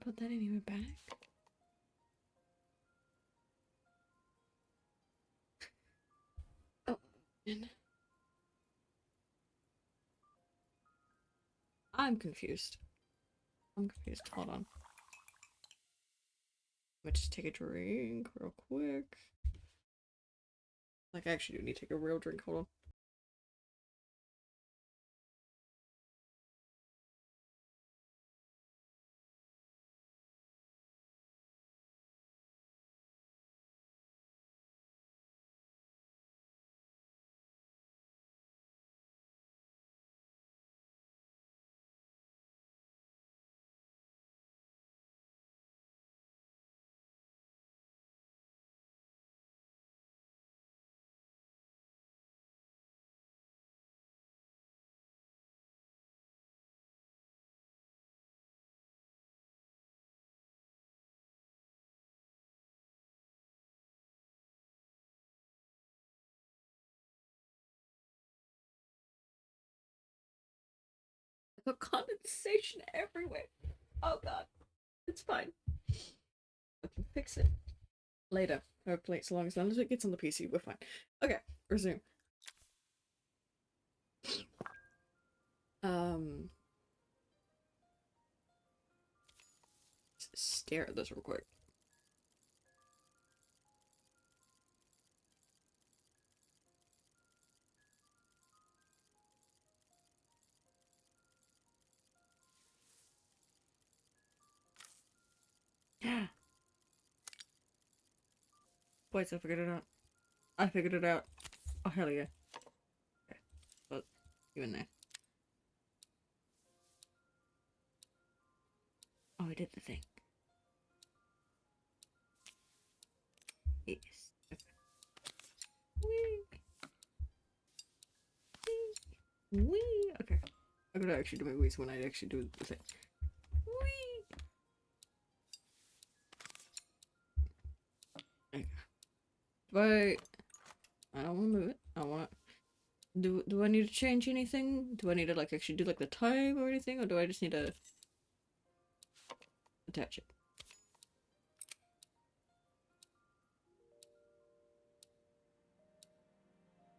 Put that anywhere back. Oh, and I'm confused. Hold on. Let me just take a drink real quick. Like, I actually do need to take a real drink. Hold on. I got condensation everywhere. Oh god. It's fine. I can fix it later. Hopefully, so long as it gets on the PC, we're fine. Okay, resume. Stare at this real quick. Yeah. Wait, I figured it out. I figured it out. Oh, hell yeah. Okay. But, you in there. Oh, I did the thing. Yes. Okay. Wee. Wee. Wee. Okay. I'm gonna actually do my wheeze when I actually do the thing. Wee. Okay. But I don't want to move it. I want to. Do I need to change anything? Do I need to like actually do like the time or anything, or do I just need to attach it?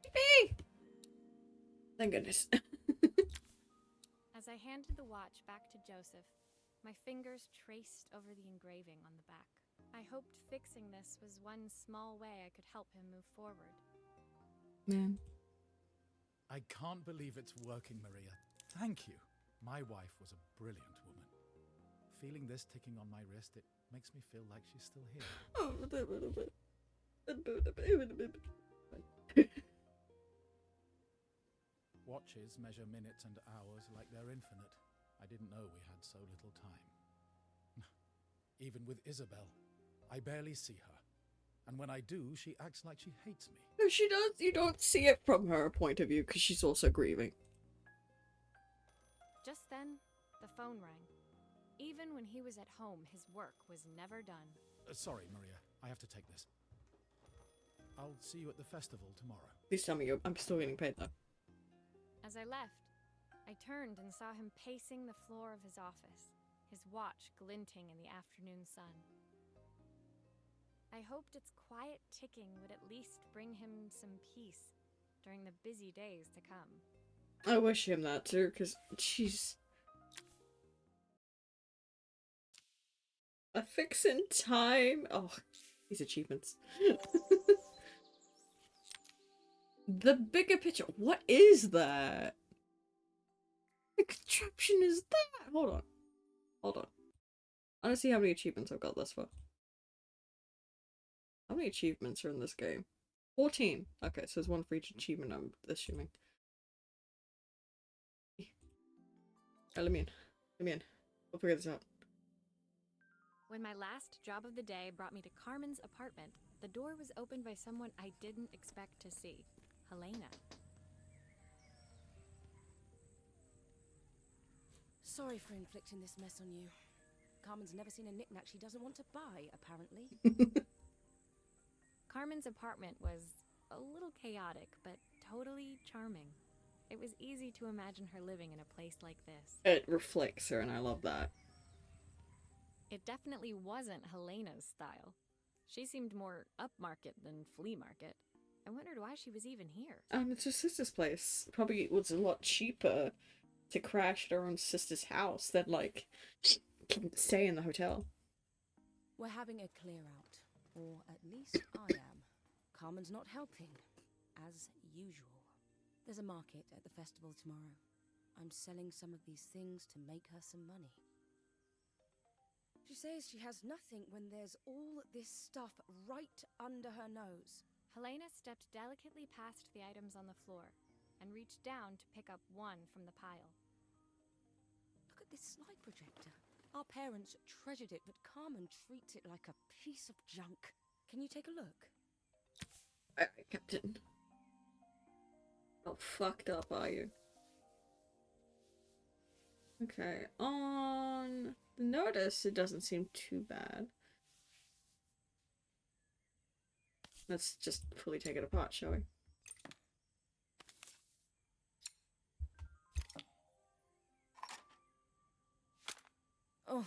Yippee! Thank goodness. As I handed the watch back to Joseph, my fingers traced over the engraving on the back. I hoped fixing this was one small way I could help him move forward. Man. I can't believe it's working, Maria. Thank you. My wife was a brilliant woman. Feeling this ticking on my wrist, it makes me feel like she's still here. Watches measure minutes and hours like they're infinite. I didn't know we had so little time. Even with Isabel, I barely see her. And when I do, she acts like she hates me. No, she does. You don't see it from her point of view because she's also grieving. Just then, the phone rang. Even when he was at home, his work was never done. Sorry, Maria. I have to take this. I'll see you at the festival tomorrow. Please tell me I'm still getting paid though. As I left, I turned and saw him pacing the floor of his office, his watch glinting in the afternoon sun. I hoped its quiet ticking would at least bring him some peace during the busy days to come. I wish him that too, because she's a fix in time. Oh, these achievements. The bigger picture. What is that? What contraption is that? Hold on. Hold on. I want to see how many achievements I've got thus far. How many achievements are in this game? 14. Okay, so there's one for each achievement, I'm assuming. Oh, let me in. Let me in. We'll figure this out. When my last job of the day brought me to Carmen's apartment, the door was opened by someone I didn't expect to see. Helena. Sorry for inflicting this mess on you. Carmen's never seen a knick-knack she doesn't want to buy, apparently. Carmen's apartment was a little chaotic, but totally charming. It was easy to imagine her living in a place like this. It reflects her, and I love that. It definitely wasn't Helena's style. She seemed more upmarket than flea market. I wondered why she was even here. It's her sister's place. Probably it was a lot cheaper to crash at her own sister's house than, like, stay in the hotel. We're having a clear-out. Or at least I am. Carmen's not helping, as usual. There's a market at the festival tomorrow. I'm selling some of these things to make her some money. She says she has nothing when there's all this stuff right under her nose. Helena stepped delicately past the items on the floor and reached down to pick up one from the pile. Look at this slide projector. Our parents treasured it, but Carmen treats it like a piece of junk. Can you take a look? Alright, Captain. How fucked up are you? Okay, on the notice, it doesn't seem too bad. Let's just fully take it apart, shall we? Oh,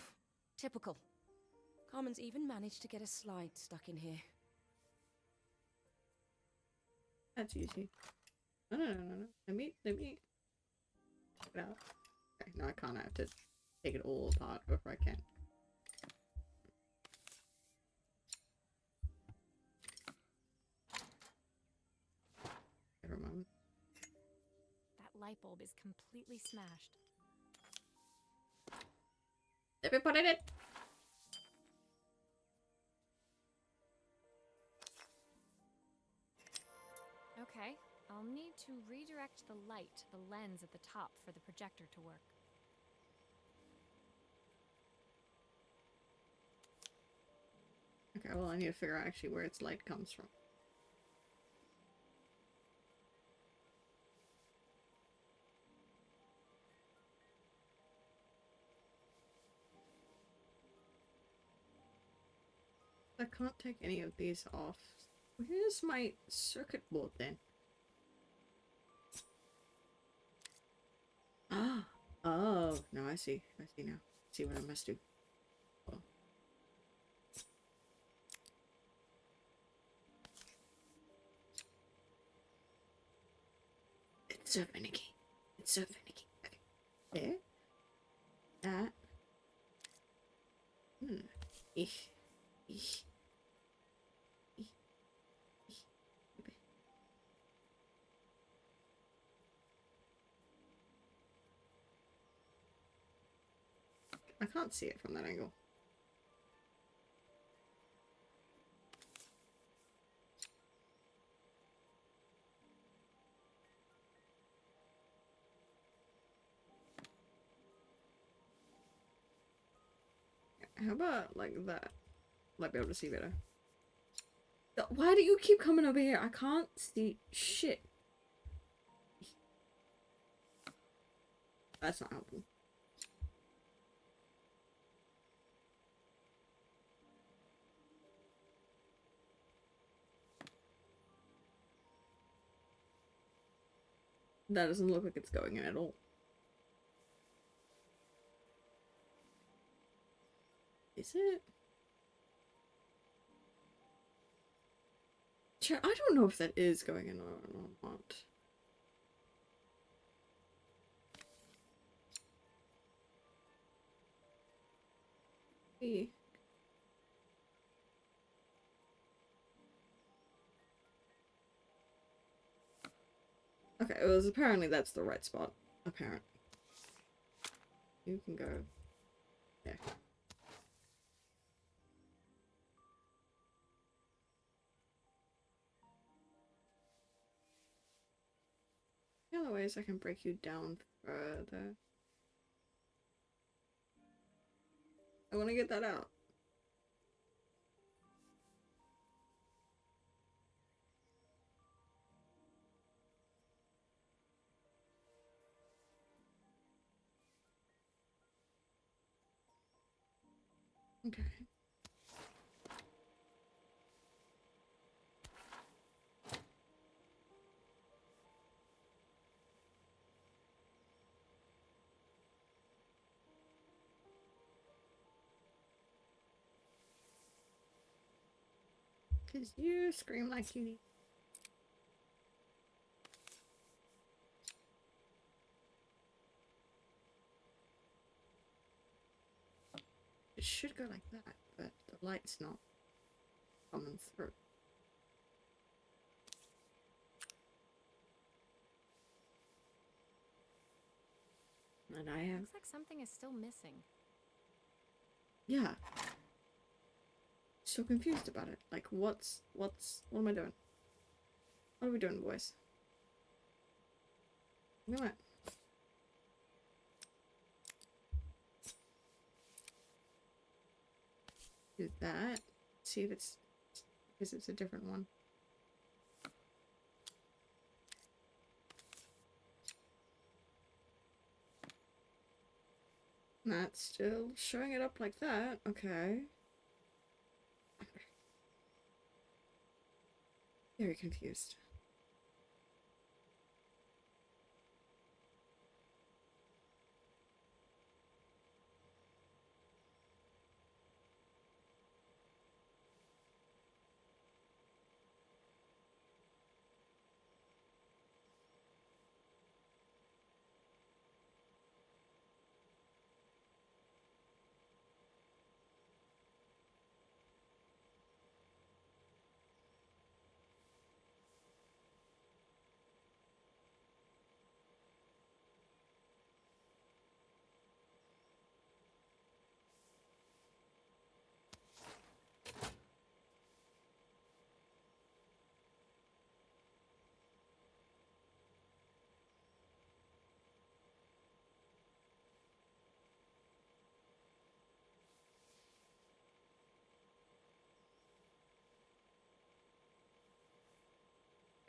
typical. Carmen's even managed to get a slide stuck in here. That's easy. No. Let me take it out. Okay, no, I can't. I have to take it all apart before I can. Never mind. That light bulb is completely smashed. Everybody did. Okay, I'll need to redirect the light to the lens at the top for the projector to work. Okay, well, I need to figure out actually where its light comes from. I can't take any of these off. Where's my circuit board then? Ah! Oh, no, I see. I see now. See what I must do. Oh. It's so finicky. It's so finicky. Okay. There. That. Ich. I can't see it from that angle. How about like that? Might be able to see better. Why do you keep coming over here? I can't see shit. That's not helping. That doesn't look like it's going in at all. Is it? I don't know if that is going in or not. Okay, it was apparently that's the right spot. Apparently. You can go there. other ways I can break you down further? I want to get that out. Okay. Cause you scream like you need. It should go like that, but the light's not coming through. And I have. Looks like something is still missing. Yeah. So confused about it. Like, what am I doing? What are we doing, boys? Come on. Do that. See if it's, because it's a different one. That's still showing it up like that. Okay. Very confused.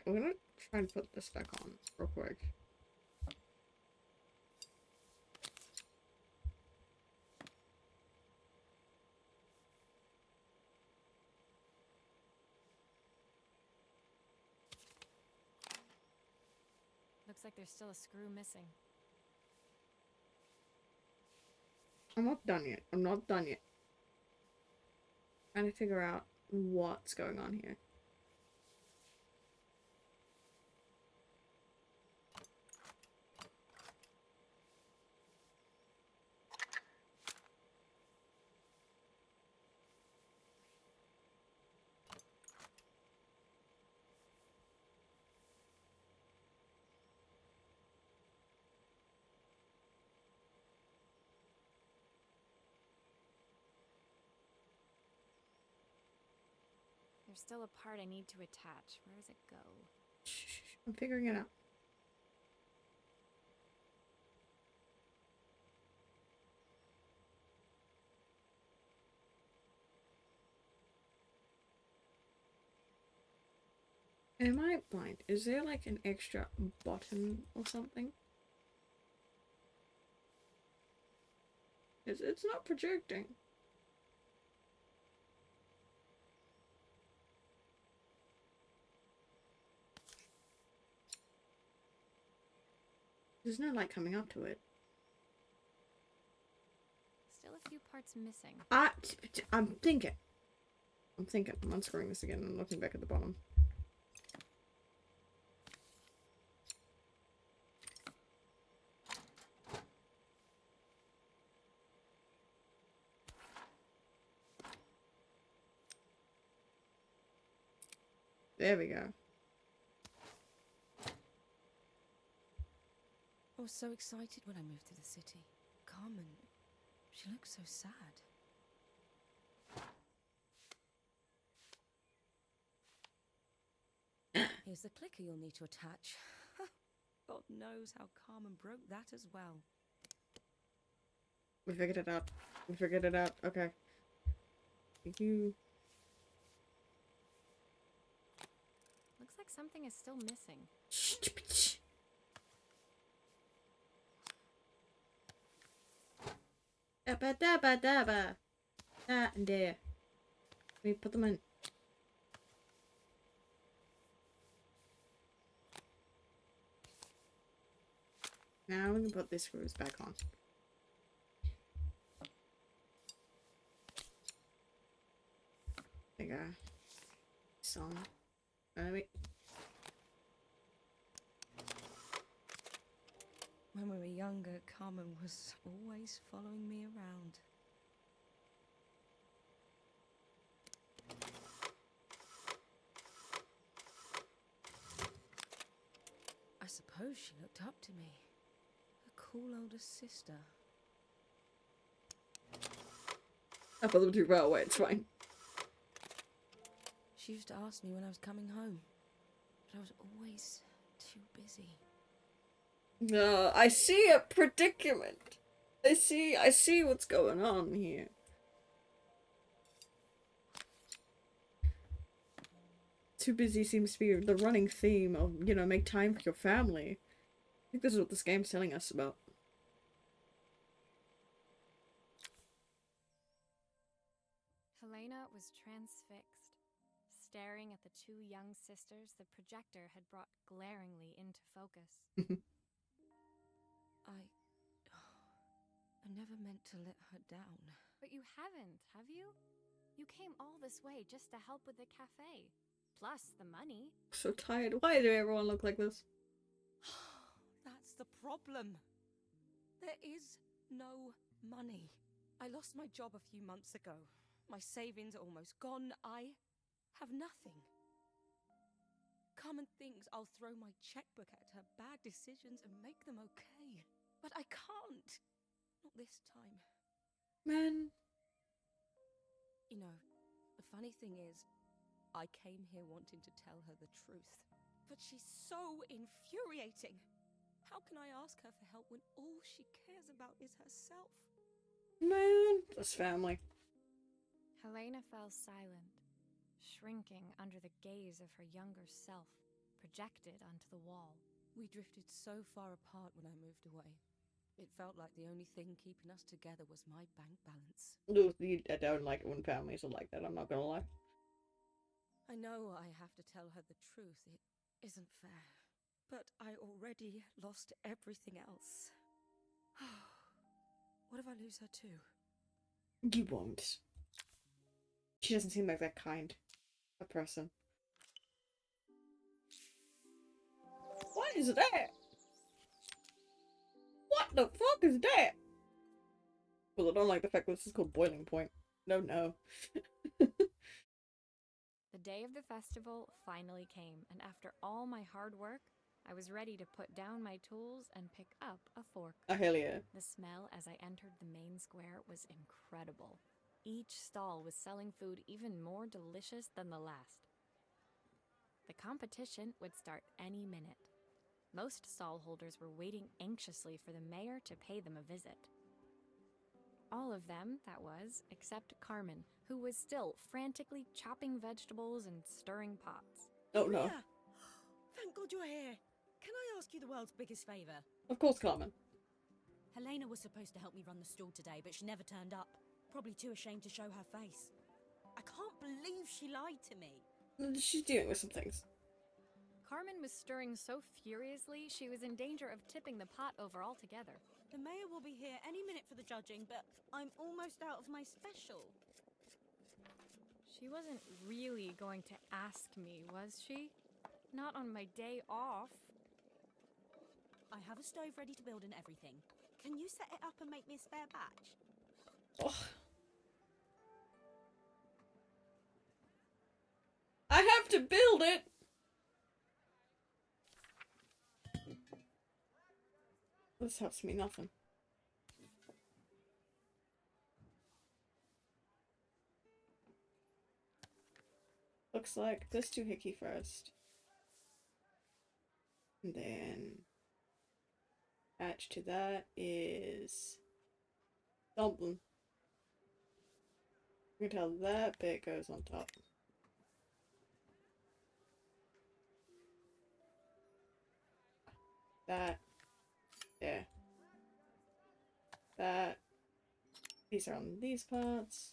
I'm gonna try and put this back on real quick. Looks like there's still a screw missing. I'm not done yet. I'm not done yet. Trying to figure out what's going on here. There's still a part I need to attach. Where does it go? Shh, I'm figuring it out. Am I blind? Is there like an extra button or something? It's not projecting. There's no light coming up to it. Still a few parts missing. I'm thinking. I'm unscrewing this again and looking back at the bottom. There we go. I was so excited when I moved to the city. Carmen, she looks so sad. Here's the clicker you'll need to attach. God knows how Carmen broke that as well. We figured it out. We figured it out. Okay. You. Looks like something is still missing. Dabba dabba dabba. That and there. We put them in. Now we can put these screws back on. There you go. Song. Wait. When we were younger, Carmen was always following me around. I suppose she looked up to me. A cool older sister. I put them too far away, it's fine. She used to ask me when I was coming home, but I was always too busy. I see a predicament. I see what's going on here. Too busy seems to be the running theme of, you know, make time for your family. I think this is what this game's telling us about. Helena was transfixed, staring at the two young sisters the projector had brought glaringly into focus. I never meant to let her down. But you haven't, have you? You came all this way just to help with the cafe. Plus the money. So tired. Why do everyone look like this? That's the problem. There is no money. I lost my job a few months ago. My savings are almost gone. I have nothing. Carmen thinks I'll throw my checkbook at her bad decisions and make them okay. But I can't. Not this time. Man. You know, the funny thing is, I came here wanting to tell her the truth. But she's so infuriating. How can I ask her for help when all she cares about is herself? Man, that's family. Helena fell silent, shrinking under the gaze of her younger self, projected onto the wall. We drifted so far apart when I moved away. It felt like the only thing keeping us together was my bank balance. I don't like it when families are like that, I'm not gonna lie. I know I have to tell her the truth. It isn't fair. But I already lost everything else. What if I lose her too? You won't. She doesn't seem like that kind of person. What is that? What the fuck is that? Well, I don't like the fact that this is called Boiling Point. No. The day of the festival finally came, and after all my hard work, I was ready to put down my tools and pick up a fork. Oh, hell yeah. The smell as I entered the main square was incredible. Each stall was selling food even more delicious than the last. The competition would start any minute. Most stall holders were waiting anxiously for the mayor to pay them a visit. All of them, that was, except Carmen, who was still frantically chopping vegetables and stirring pots. Oh no. Maria! Thank God you're here. Can I ask you the world's biggest favour? Of course, Carmen. Helena was supposed to help me run the stall today, but she never turned up. Probably too ashamed to show her face. I can't believe she lied to me. She's dealing with some things. Carmen was stirring so furiously she was in danger of tipping the pot over altogether. The mayor will be here any minute for the judging, but I'm almost out of my special. She wasn't really going to ask me, was she? Not on my day off. I have a stove ready to build and everything. Can you set it up and make me a spare batch? Oh. I have to build it! This helps me nothing. Looks like this doohickey first. And then attached to that is something. You can tell that bit goes on top. That. There. That. These are on these parts.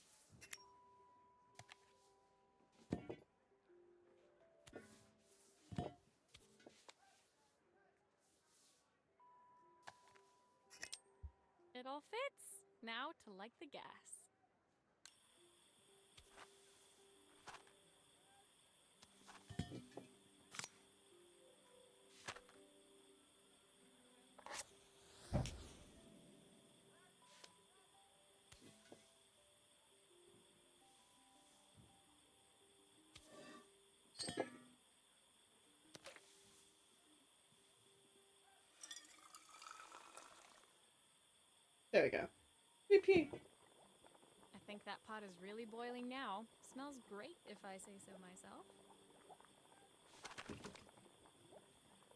It all fits. Now to light the gas. There we go. Pew pew. I think that pot is really boiling now. Smells great if I say so myself.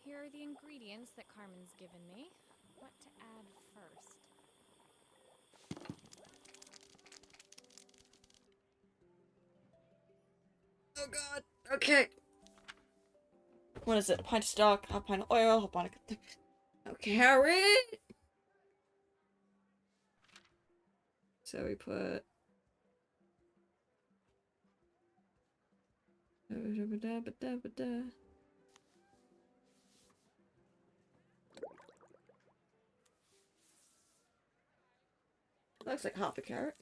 Here are the ingredients that Carmen's given me. What to add first? Oh god. Okay. What is it? A pint of stock, a pint of oil, a pint of carrot. So we put looks like half a carrot.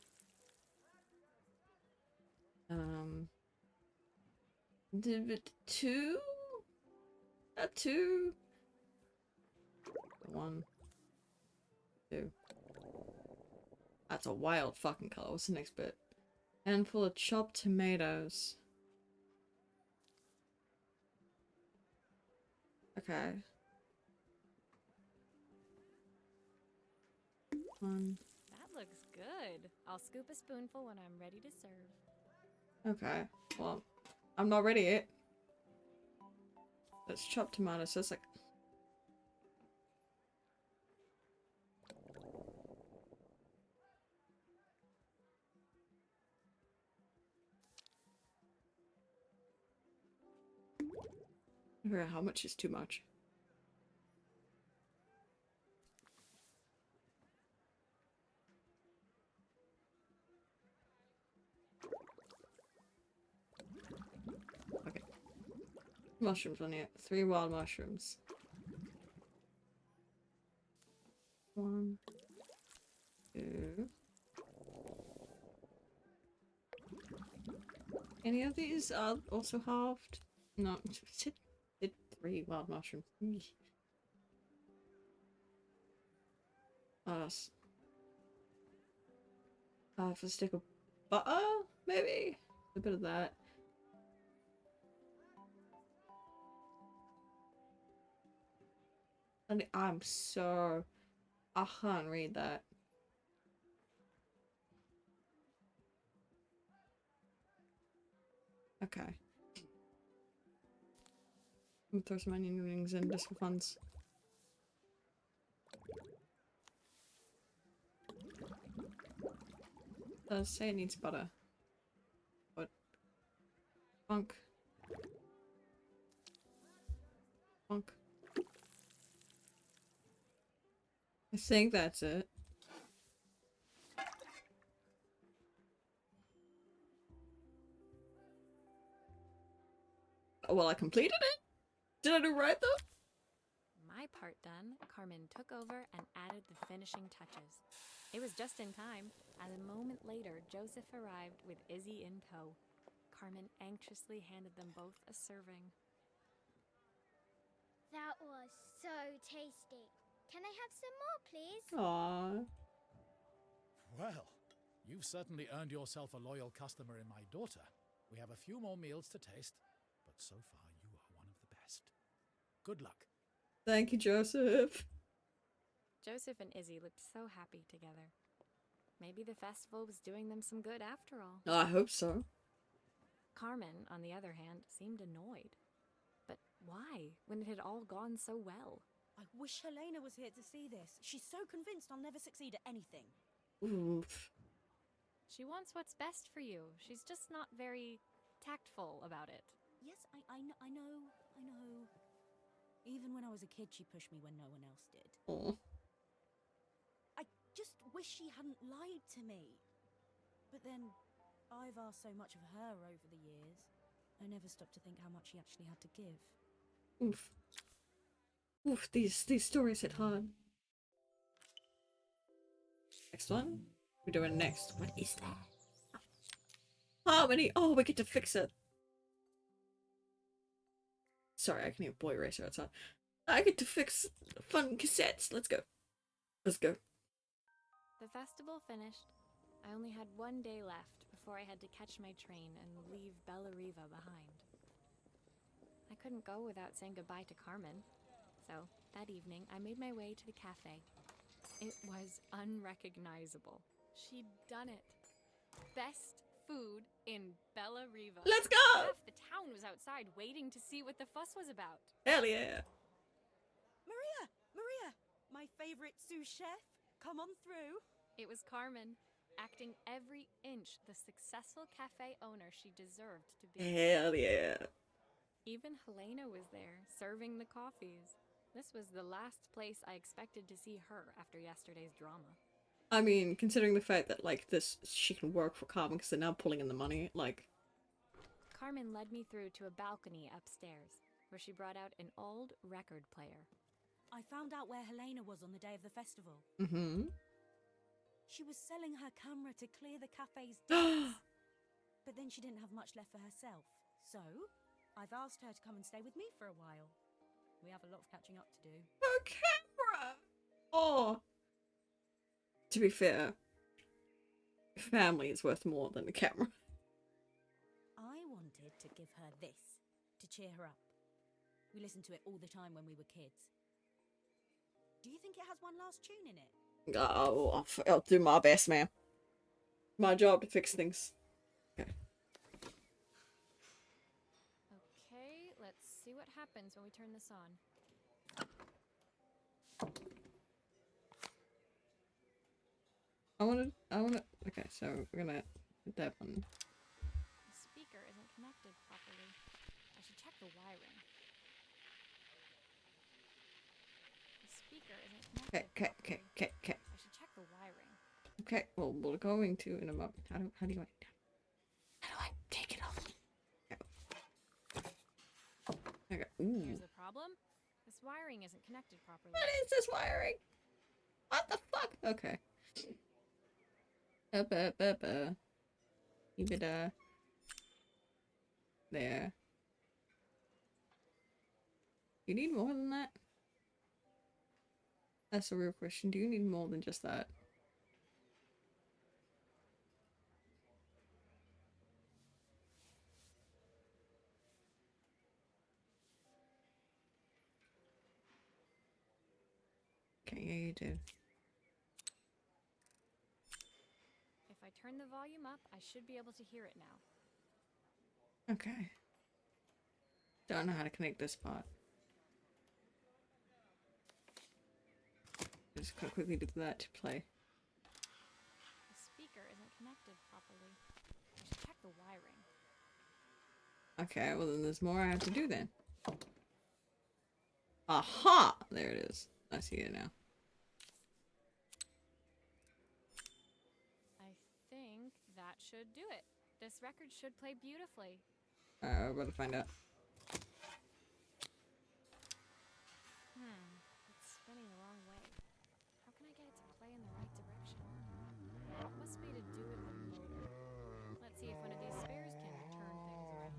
Two? Two? One. Two. That's a wild fucking color. What's the next bit? Handful of chopped tomatoes. Okay. One. That looks good. I'll scoop a spoonful when I'm ready to serve. Okay. Well, I'm not ready yet. That's chopped tomatoes, so it's like... I forget how much is too much. Okay. Mushrooms on it. 3 wild mushrooms. 1, 2. Any of these are also halved? No, it 3 wild mushrooms. Half a stick of butter, maybe? A bit of that. And I'm so... I can't read that. Okay. I'm gonna throw some onion rings in just for funs. Does say it needs butter. What? Funk. Funk. I think that's it. Oh, well, I completed it? Did I do right though? My part done, Carmen took over and added the finishing touches. It was just in time, as a moment later, Joseph arrived with Izzy in tow. Carmen anxiously handed them both a serving. That was so tasty. Can I have some more, please? Aww. Well, you've certainly earned yourself a loyal customer in my daughter. We have a few more meals to taste, but so far you are one of the best. Good luck. Thank you, Joseph. Joseph and Izzy looked so happy together. Maybe the festival was doing them some good after all. I hope so. Carmen, on the other hand, seemed annoyed. But why, when it had all gone so well? I wish Helena was here to see this. She's so convinced I'll never succeed at anything. Oof. She wants what's best for you. She's just not very tactful about it. Yes, I know. Even when I was a kid, she pushed me when no one else did. Oh. I just wish she hadn't lied to me. But then, I've asked so much of her over the years. I never stopped to think how much she actually had to give. Oof. Oof, these stories hit hard. Next one? We're doing next. What is that? Harmony! Oh, we get to fix it. Sorry, I can hear Boy Racer outside. I get to fix fun cassettes. Let's go. Let's go. The festival finished. I only had one day left before I had to catch my train and leave Bellariva behind. I couldn't go without saying goodbye to Carmen. So, that evening, I made my way to the cafe. It was unrecognizable. She'd done it. Best food in Bellariva. Let's go! Half the town was outside waiting to see what the fuss was about. Hell yeah! Maria! My favorite sous chef. Come on through. It was Carmen, acting every inch the successful cafe owner she deserved to be. Hell yeah! Even Helena was there, serving the coffees. This was the last place I expected to see her after yesterday's drama. I mean, considering the fact that, like, she can work for Carmen because they're now pulling in the money, like... Carmen led me through to a balcony upstairs, where she brought out an old record player. I found out where Helena was on the day of the festival. Mm-hmm. She was selling her camera to clear the cafe's debts. But then she didn't have much left for herself. So, I've asked her to come and stay with me for a while. We have a lot of catching up to do. Her camera! Oh! To be fair, family is worth more than the camera. I wanted to give her this, to cheer her up. We listened to it all the time when we were kids. Do you think it has one last tune in it? Oh, I'll do my best, ma'am. My job to fix things. Okay. Okay, let's see what happens when we turn this on. Okay, so we're gonna hit that one. The speaker isn't connected properly. I should check the wiring. The speaker isn't connected properly. Okay. I should check the wiring. Okay, well, we're going to in a moment. How do I take it off? Okay. Ooh. Here's the problem. This wiring isn't connected properly. What is this wiring? What the fuck? Okay. Keep it there. You need more than that? That's a real question. Do you need more than just that? Okay, yeah, you do. If I turn the volume up, I should be able to hear it now. Okay. Don't know how to connect this part. Just gonna quickly do that to play. The speaker isn't connected properly. I should check the wiring. Okay, well then there's more I have to do then. Aha! There it is. I see it now. I think that should do it. This record should play beautifully. We're about to find out. It's spinning the wrong way. How can I get it to play in the right direction? What must be to do with the motor? Let's see if one of these spares can turn things around.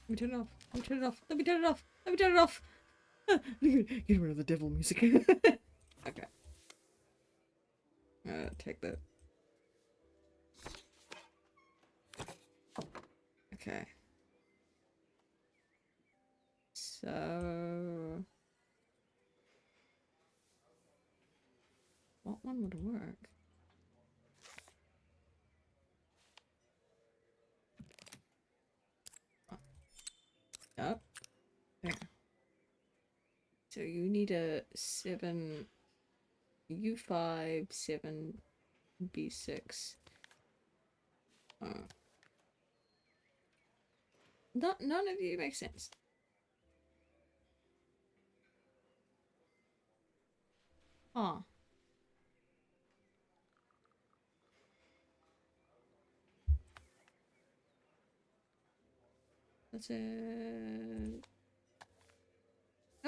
Let me turn it off. Let me turn it off. Let me turn it off. Let me turn it off. Get rid of the devil music. Okay. Take that. Okay. So... what one would work? Oh. There. So you need a 7 U5, 7 B6. None of you make sense. Huh. That's it.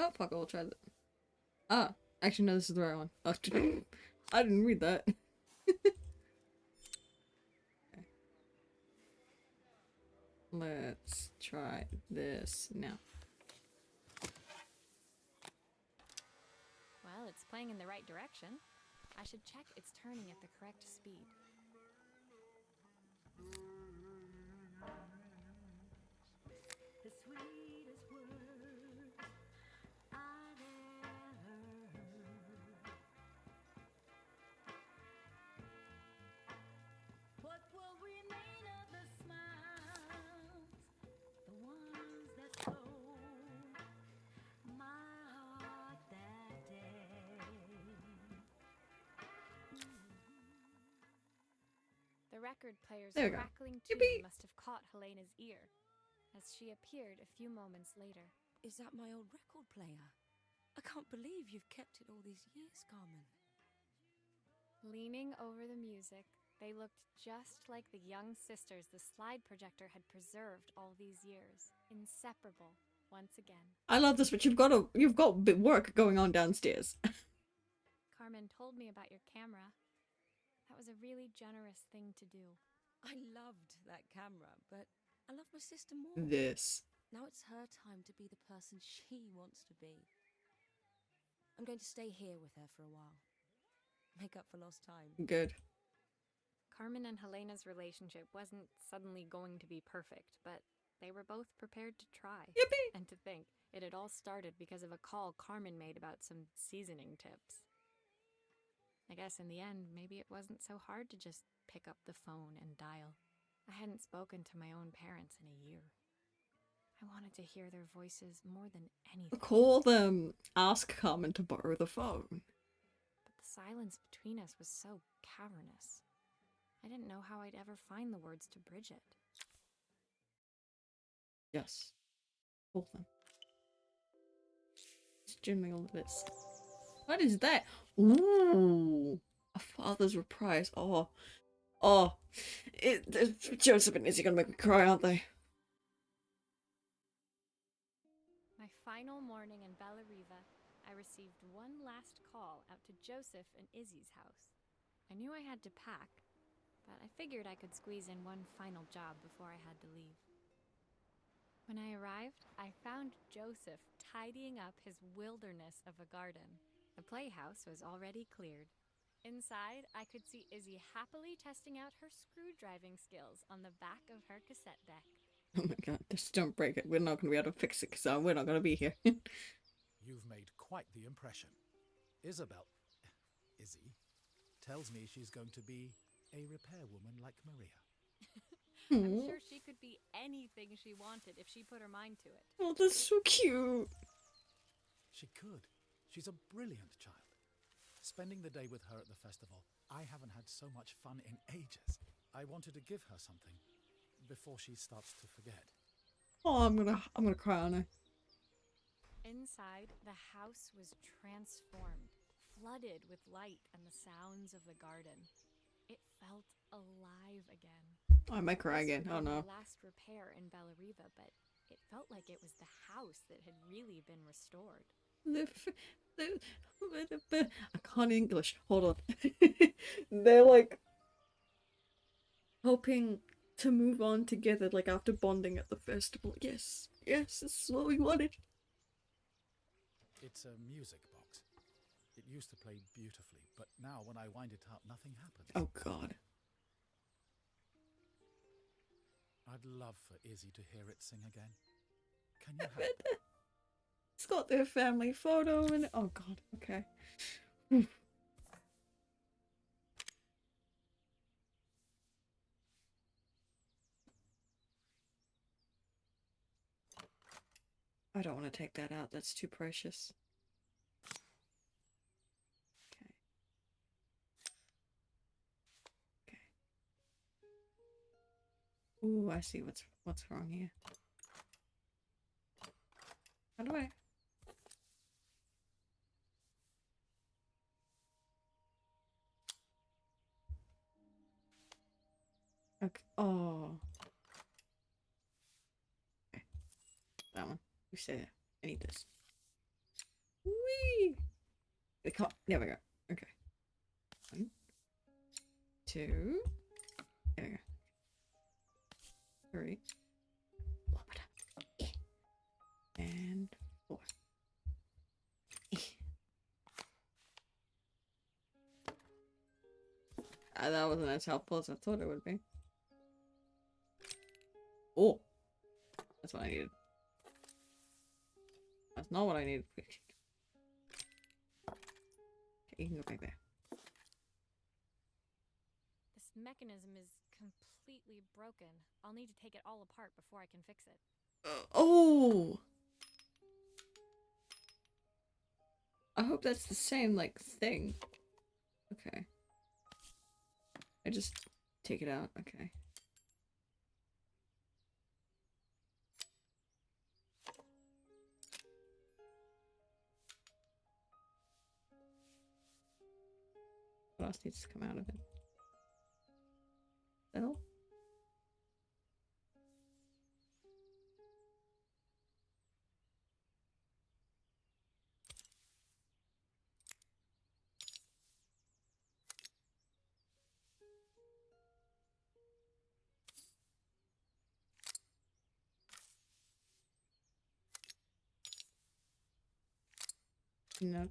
Oh, fuck, I'll try that. Ah, actually, no, this is the right one. Oh, I didn't read that. Okay. Let's try this now. Well, it's playing in the right direction. I should check it's turning at the correct speed. The sweetest words I've ever heard. What will remain of the smiles, the ones that stole my heart that day? The record player's There we go. crackling tune Yippee! must have caught Helena's ear, as she appeared a few moments later. Is that my old record player? I can't believe you've kept it all these years, Carmen. Leaning over the music, they looked just like the young sisters the slide projector had preserved all these years, inseparable once again. I love this, but you've got work going on downstairs. Carmen told me about your camera. That was a really generous thing to do. I loved that camera, but I love my sister more. This. Now it's her time to be the person she wants to be. I'm going to stay here with her for a while. Make up for lost time. Good. Carmen and Helena's relationship wasn't suddenly going to be perfect, but they were both prepared to try. Yippee! And to think, it had all started because of a call Carmen made about some seasoning tips. I guess in the end, maybe it wasn't so hard to just pick up the phone and dial. I hadn't spoken to my own parents in a year. I wanted to hear their voices more than anything. Call them. Ask Carmen to borrow the phone. But the silence between us was so cavernous. I didn't know how I'd ever find the words to bridge it. Yes. Call them. It's generally all of this. What is that? Ooh. A father's reprise. Oh. Oh. Joseph and Izzy gonna make me cry, aren't they? My final morning in Bellariva, I received one last call out to Joseph and Izzy's house. I knew I had to pack, but I figured I could squeeze in one final job before I had to leave. When I arrived, I found Joseph tidying up his wilderness of a garden. The playhouse was already cleared. Inside, I could see Izzy happily testing out her screw-driving skills on the back of her cassette deck. Oh my god, just don't break it. We're not gonna be able to fix it because we're not gonna be here. You've made quite the impression. Izzy, tells me she's going to be a repairwoman like Maria. I'm sure she could be anything she wanted if she put her mind to it. Oh, that's so cute. She could. She's a brilliant child. Spending the day with her at the festival, I haven't had so much fun in ages. I wanted to give her something before she starts to forget. Oh, I'm gonna cry on her. Inside, the house was transformed, flooded with light and the sounds of the garden. It felt alive again. Oh, I might cry again. Oh no. My last repair in Bellariva, but it felt like it was the house that had really been restored. I can't English. Hold on. They're like hoping to move on together, like after bonding at the festival. Yes, yes, this is what we wanted. It's a music box. It used to play beautifully, but now when I wind it up, nothing happens. Oh god. I'd love for Izzy to hear it sing again. Can you help? It's got their family photo in it. Oh god, okay. I don't want to take that out, that's too precious. Ooh, I see what's wrong here. How do I? Okay. Oh. Okay. That one. You said I need this. Whee! There we go. Okay. 1, 2. There we go. 3. And 4. That wasn't as helpful as I thought it would be. Oh! That's what I needed. That's not what I needed. Okay, you can go back there. This mechanism is completely broken. I'll need to take it all apart before I can fix it. Oh! I hope that's the same, like, thing. Okay. I just take it out. Okay. What else needs to come out of it? That'll? No.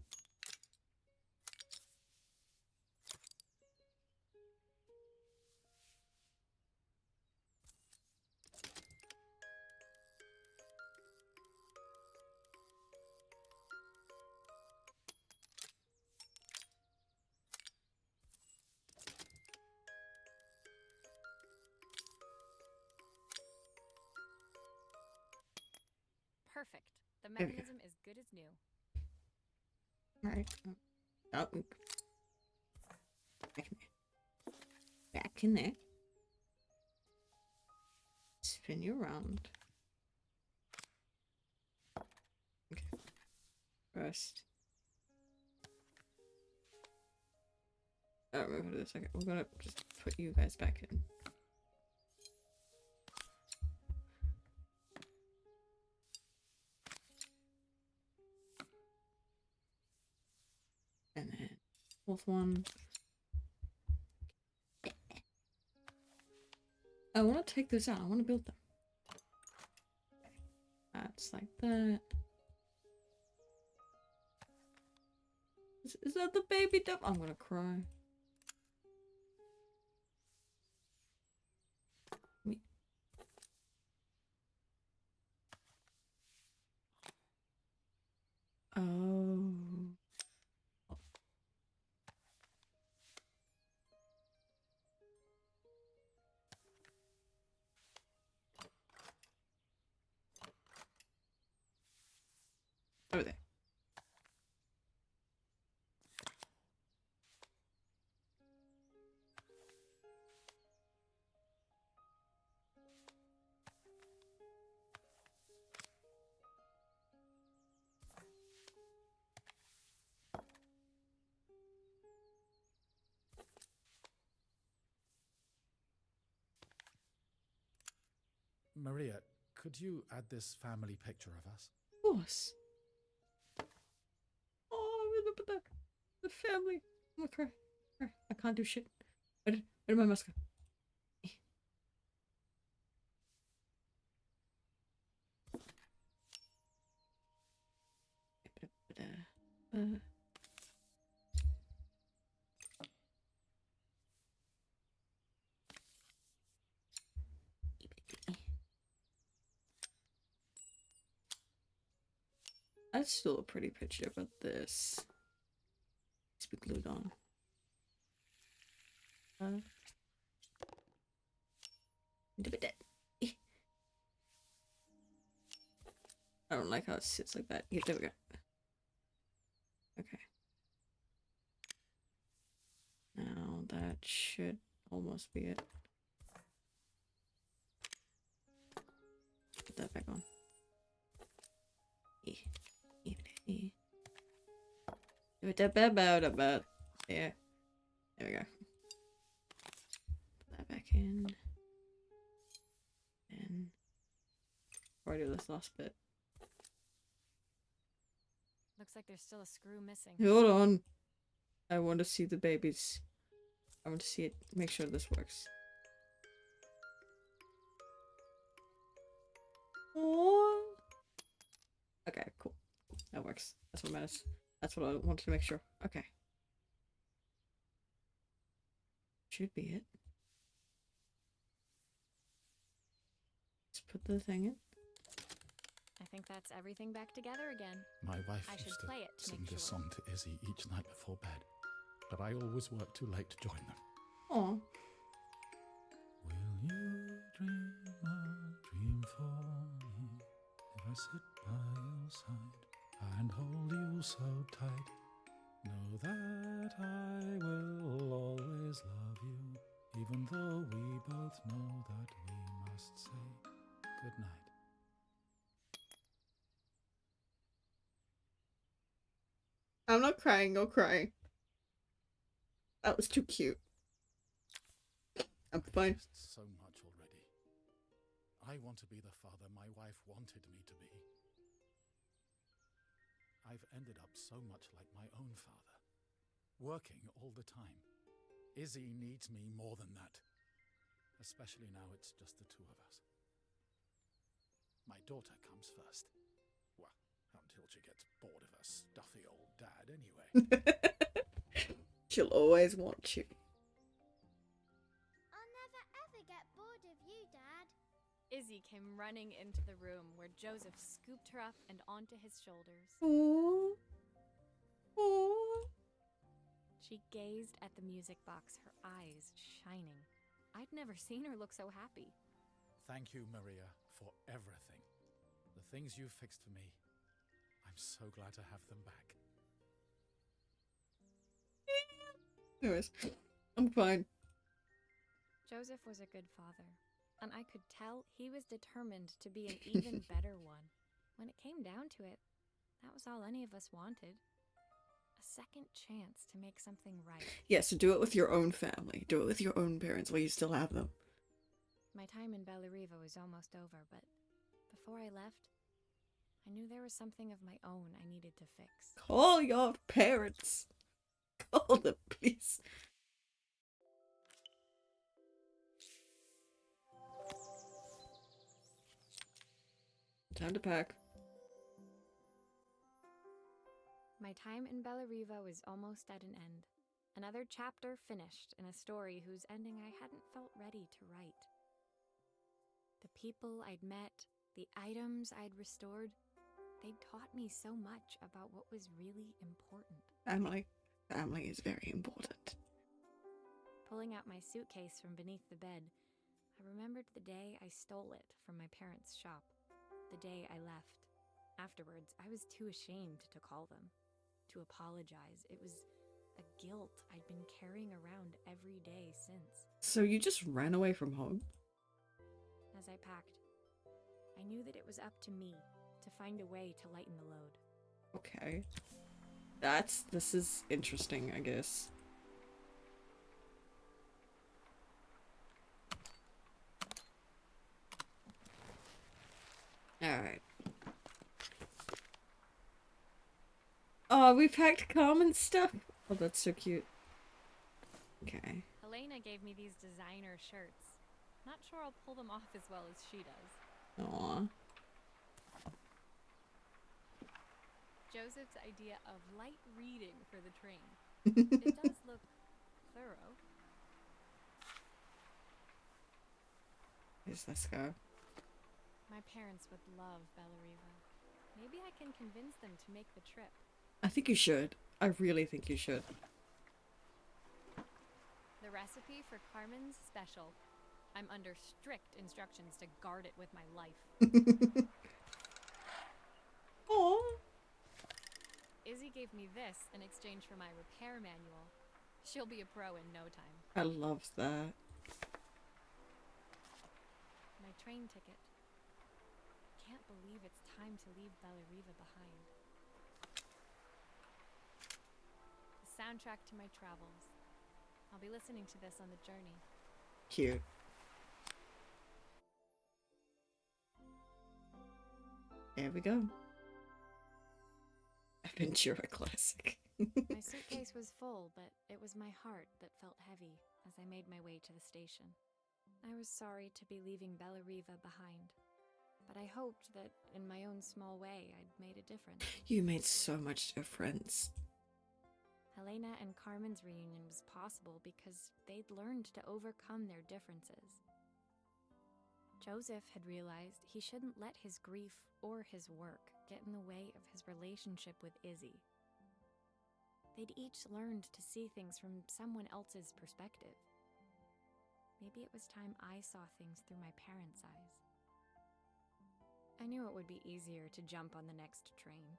Perfect. The There we go. mechanism is good as new. Alright. Oh. Back in there. Back in there. Spin you around. Okay. First. Oh, we're gonna do this. Okay, we're gonna just put you guys back in. And then fourth one. I want to take this out. I want to build them. That's like that. Is that the baby duck? I'm gonna cry. Oh. Over there. Maria, could you add this family picture of us? Of course. Oh, I remember that. The family. I'm gonna cry. Cry. I can't do shit. Where did my mask go? That's still a pretty picture, but this needs to be glued on. I don't like how it sits like that. Yeah, there we go. Okay. Now that should almost be it. that back on. Yeah. There we go. Put that back in. And before I do this last bit. Looks like there's still a screw missing. Hold on. I want to see the babies. I want to see it. Make sure this works. Oh. Okay, cool. That works. That's what matters. That's what I wanted to make sure. Okay. Should be it. Let's put the thing in. I think that's everything back together again. My wife I should used play to it to sing make this sure. song to Izzy each night before bed, but I always worked too late to join them. Aw. Will you dream a dream for me if I sit by your side and hold you so tight? Know that I will always love you, even though we both know that we must say goodnight. I'm not crying, no crying. That was too cute. I'm fine. So much already. I want to be the father my wife wanted me to be. I've ended up so much like my own father, working all the time. Izzy needs me more than that, especially now it's just the two of us. My daughter comes first. Well, until she gets bored of her stuffy old dad anyway. She'll always want you. I'll never ever get bored of you, Dad. Izzy came running into the room where Joseph scooped her up and onto his shoulders. Aww. Aww. She gazed at the music box, her eyes shining. I'd never seen her look so happy. Thank you, Maria, for everything. The things you fixed for me. I'm so glad to have them back. Anyways, I'm fine. Joseph was a good father, and I could tell he was determined to be an even better one. When it came down to it, that was all any of us wanted. A second chance to make something right. Yeah, so do it with your own family. Do it with your own parents while you still have them. My time in Bellariva was almost over, but before I left, I knew there was something of my own I needed to fix. Call your parents. Call them, please. Time to pack. My time in Bellariva was almost at an end. Another chapter finished in a story whose ending I hadn't felt ready to write. The people I'd met, the items I'd restored, they'd taught me so much about what was really important. Family. Family is very important. Pulling out my suitcase from beneath the bed, I remembered the day I stole it from my parents' shop, the day I left. Afterwards, I was too ashamed to call them, to apologize. It was a guilt I'd been carrying around every day since. So you just ran away from home? As I packed, I knew that it was up to me to find a way to lighten the load. Okay. This is interesting, I guess. Alright. Oh, we packed common stuff. Oh, that's so cute. Okay. Helena gave me these designer shirts. Not sure I'll pull them off as well as she does. Aww. Joseph's idea of light reading for the train. It does look thorough. Here's this go. My parents would love Bellariva. Maybe I can convince them to make the trip. I think you should. I really think you should. The recipe for Carmen's special. I'm under strict instructions to guard it with my life. Aww. Izzy gave me this in exchange for my repair manual. She'll be a pro in no time. I love that. My train ticket. can't believe it's time to leave Bellariva behind. The soundtrack to my travels. I'll be listening to this on the journey. Cute. There we go. Aventura classic. My suitcase was full, but it was my heart that felt heavy as I made my way to the station. I was sorry to be leaving Bellariva behind, but I hoped that in my own small way I'd made a difference. You made so much difference. Helena and Carmen's reunion was possible because they'd learned to overcome their differences. Joseph had realized he shouldn't let his grief or his work get in the way of his relationship with Izzy. They'd each learned to see things from someone else's perspective. Maybe it was time I saw things through my parents' eyes. I knew it would be easier to jump on the next train,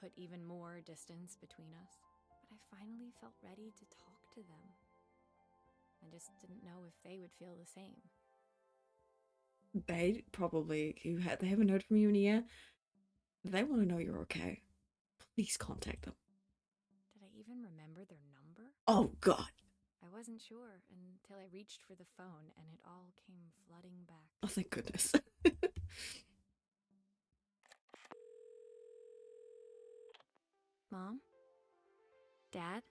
put even more distance between us, but I finally felt ready to talk to them. I just didn't know if they would feel the same. They probably, they haven't heard from you in a year. They want to know you're okay. Please contact them. Did I even remember their number? Oh, God. I wasn't sure until I reached for the phone and it all came flooding back. Oh, thank goodness. Mom? Dad?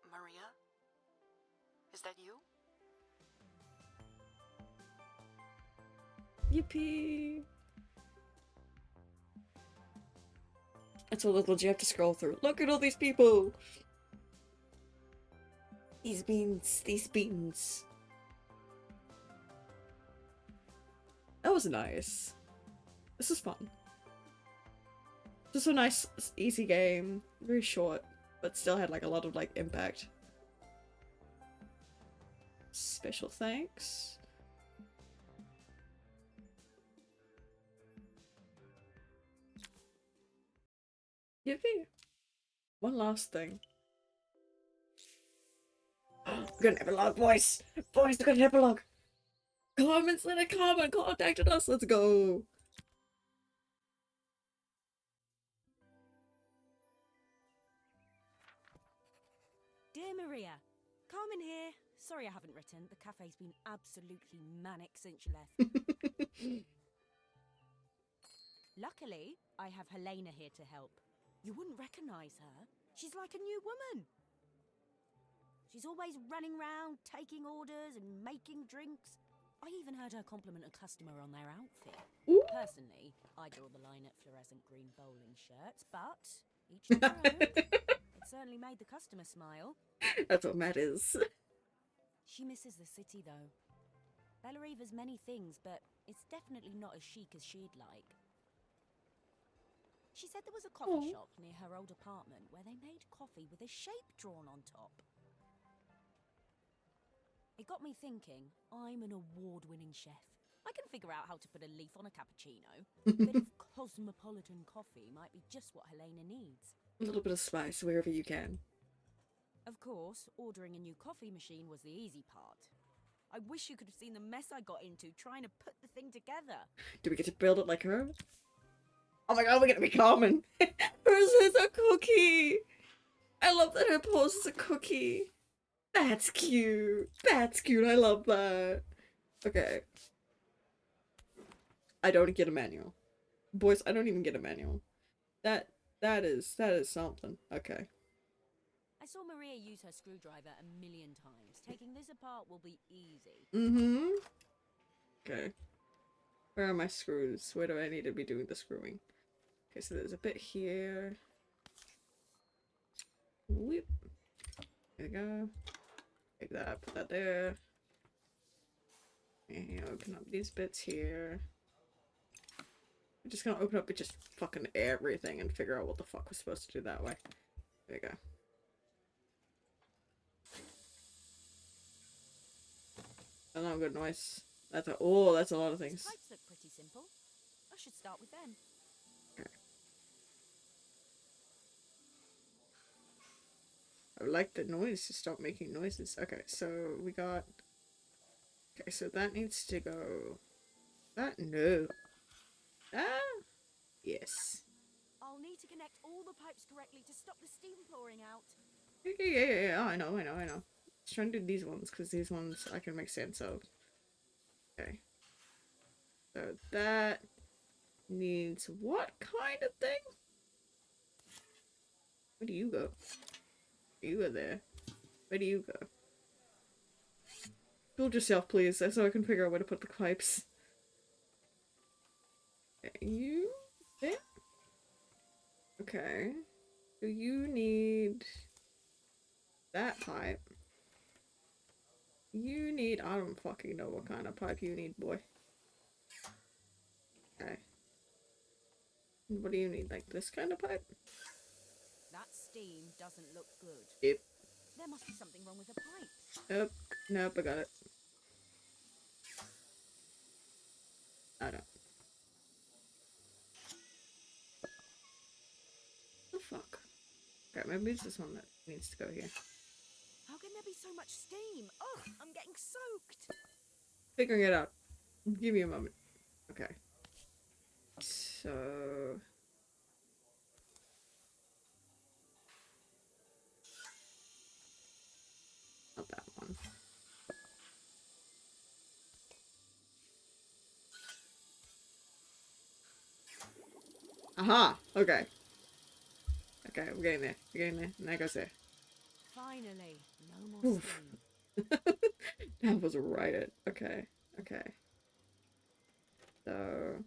Maria? Is that you? Yippee! That's all little you have to scroll through. Look at all these people! These beans. That was nice. This is fun. Just a nice, easy game. Very short, but still had like a lot of like impact. Special thanks. Yippee! One last thing. We're gonna epilogue, boys! Boys, we're gonna epilogue! Carmen's letter, Carmen contacted us! Let's go! Dear Maria, Carmen here. Sorry I haven't written. The cafe's been absolutely manic since you left. Luckily, I have Helena here to help. You wouldn't recognise her. She's like a new woman. She's always running around, taking orders and making drinks. I even heard her compliment a customer on their outfit. Ooh. Personally, I draw the line at fluorescent green bowling shirts, but each to their own. It certainly made the customer smile. That's what matters. She misses the city, though. Bellariva's many things, but it's definitely not as chic as she'd like. She said there was a coffee shop near her old apartment where they made coffee with a shape drawn on top. It got me thinking, I'm an award-winning chef. I can figure out how to put a leaf on a cappuccino. A bit of cosmopolitan coffee might be just what Helena needs. A little bit of spice wherever you can. Of course, ordering a new coffee machine was the easy part. I wish you could have seen the mess I got into trying to put the thing together. Do we get to build it like her? Oh my god, we're gonna be Carmen! Hers is a cookie! I love that her pose is a cookie. That's cute. That's cute. I love that. Okay. I don't get a manual. Boys, I don't even get a manual. That is something. Okay. I saw Maria use her screwdriver 1,000,000 times. Taking this apart will be easy. Mm-hmm. Okay. Where are my screws? Where do I need to be doing the screwing? Okay, so there's a bit here. Whoop. There we go. Take that, put that there. And open up these bits here. I'm just gonna open up with just fucking everything and figure out what the fuck we're supposed to do that way. There we go. That's not a good noise. That's a that's a lot of things. These pipes look pretty simple. I should start with them. Okay. I would like the noise to stop making noises. Okay, so we got... Okay, so that needs to go... That? No. Ah! Yes. I'll need to connect all the pipes correctly to stop the steam pouring out. Yeah. I know. Let's try and do these ones, because these ones I can make sense of. Okay. So that needs what kind of thing? Where do you go? You are there. Where do you go? Build yourself, please, so I can figure out where to put the pipes. Okay, you there? Okay. So you need that pipe. You need, I don't fucking know what kind of pipe you need, boy. Okay. What do you need? Like this kind of pipe? That steam doesn't look good. Yep. There must be something wrong with the pipes. Nope, I got it. I don't. The fuck? Okay, maybe it's this one that needs to go here. How can there be so much steam? Oh, I'm getting soaked. Figuring it out. Give me a moment. Okay. So... not that one. Aha! Okay. Okay, we're getting there. We're getting there. And that goes there. Finally, no more Oof. steam. That was right it. Okay. Okay. So...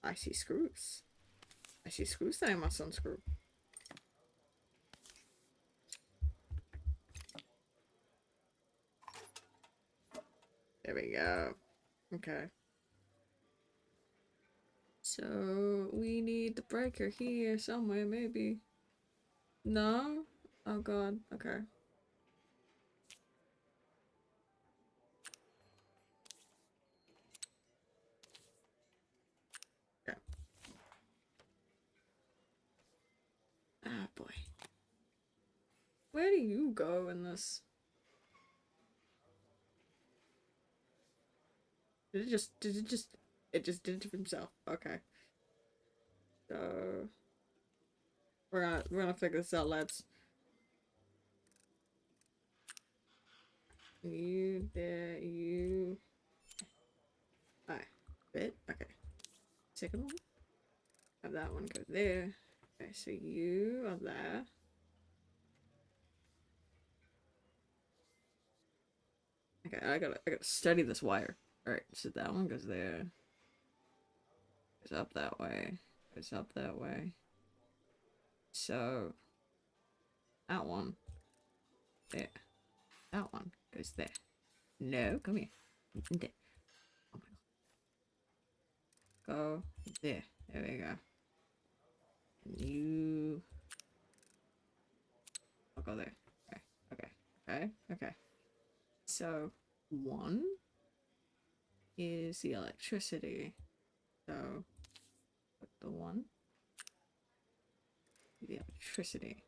I see screws. I see screws that I must unscrew. There we go. Okay. So, we need the breaker here somewhere, maybe. No? Oh god, okay. Okay. Ah, boy. Where do you go in this? It just did it for himself. Okay. So we're gonna figure this out, lads. You there, you. Alright. Bit? Okay. Second one. Have that one go there. Okay, so you are there. Okay, I gotta study this wire. Alright, so that one goes there. Goes up that way. Goes up that way. So that one. There. That one goes there. No, come here. There. Oh my god. Go there. There we go. And you. I'll go there. Okay. So one is the electricity. So put the one. The electricity.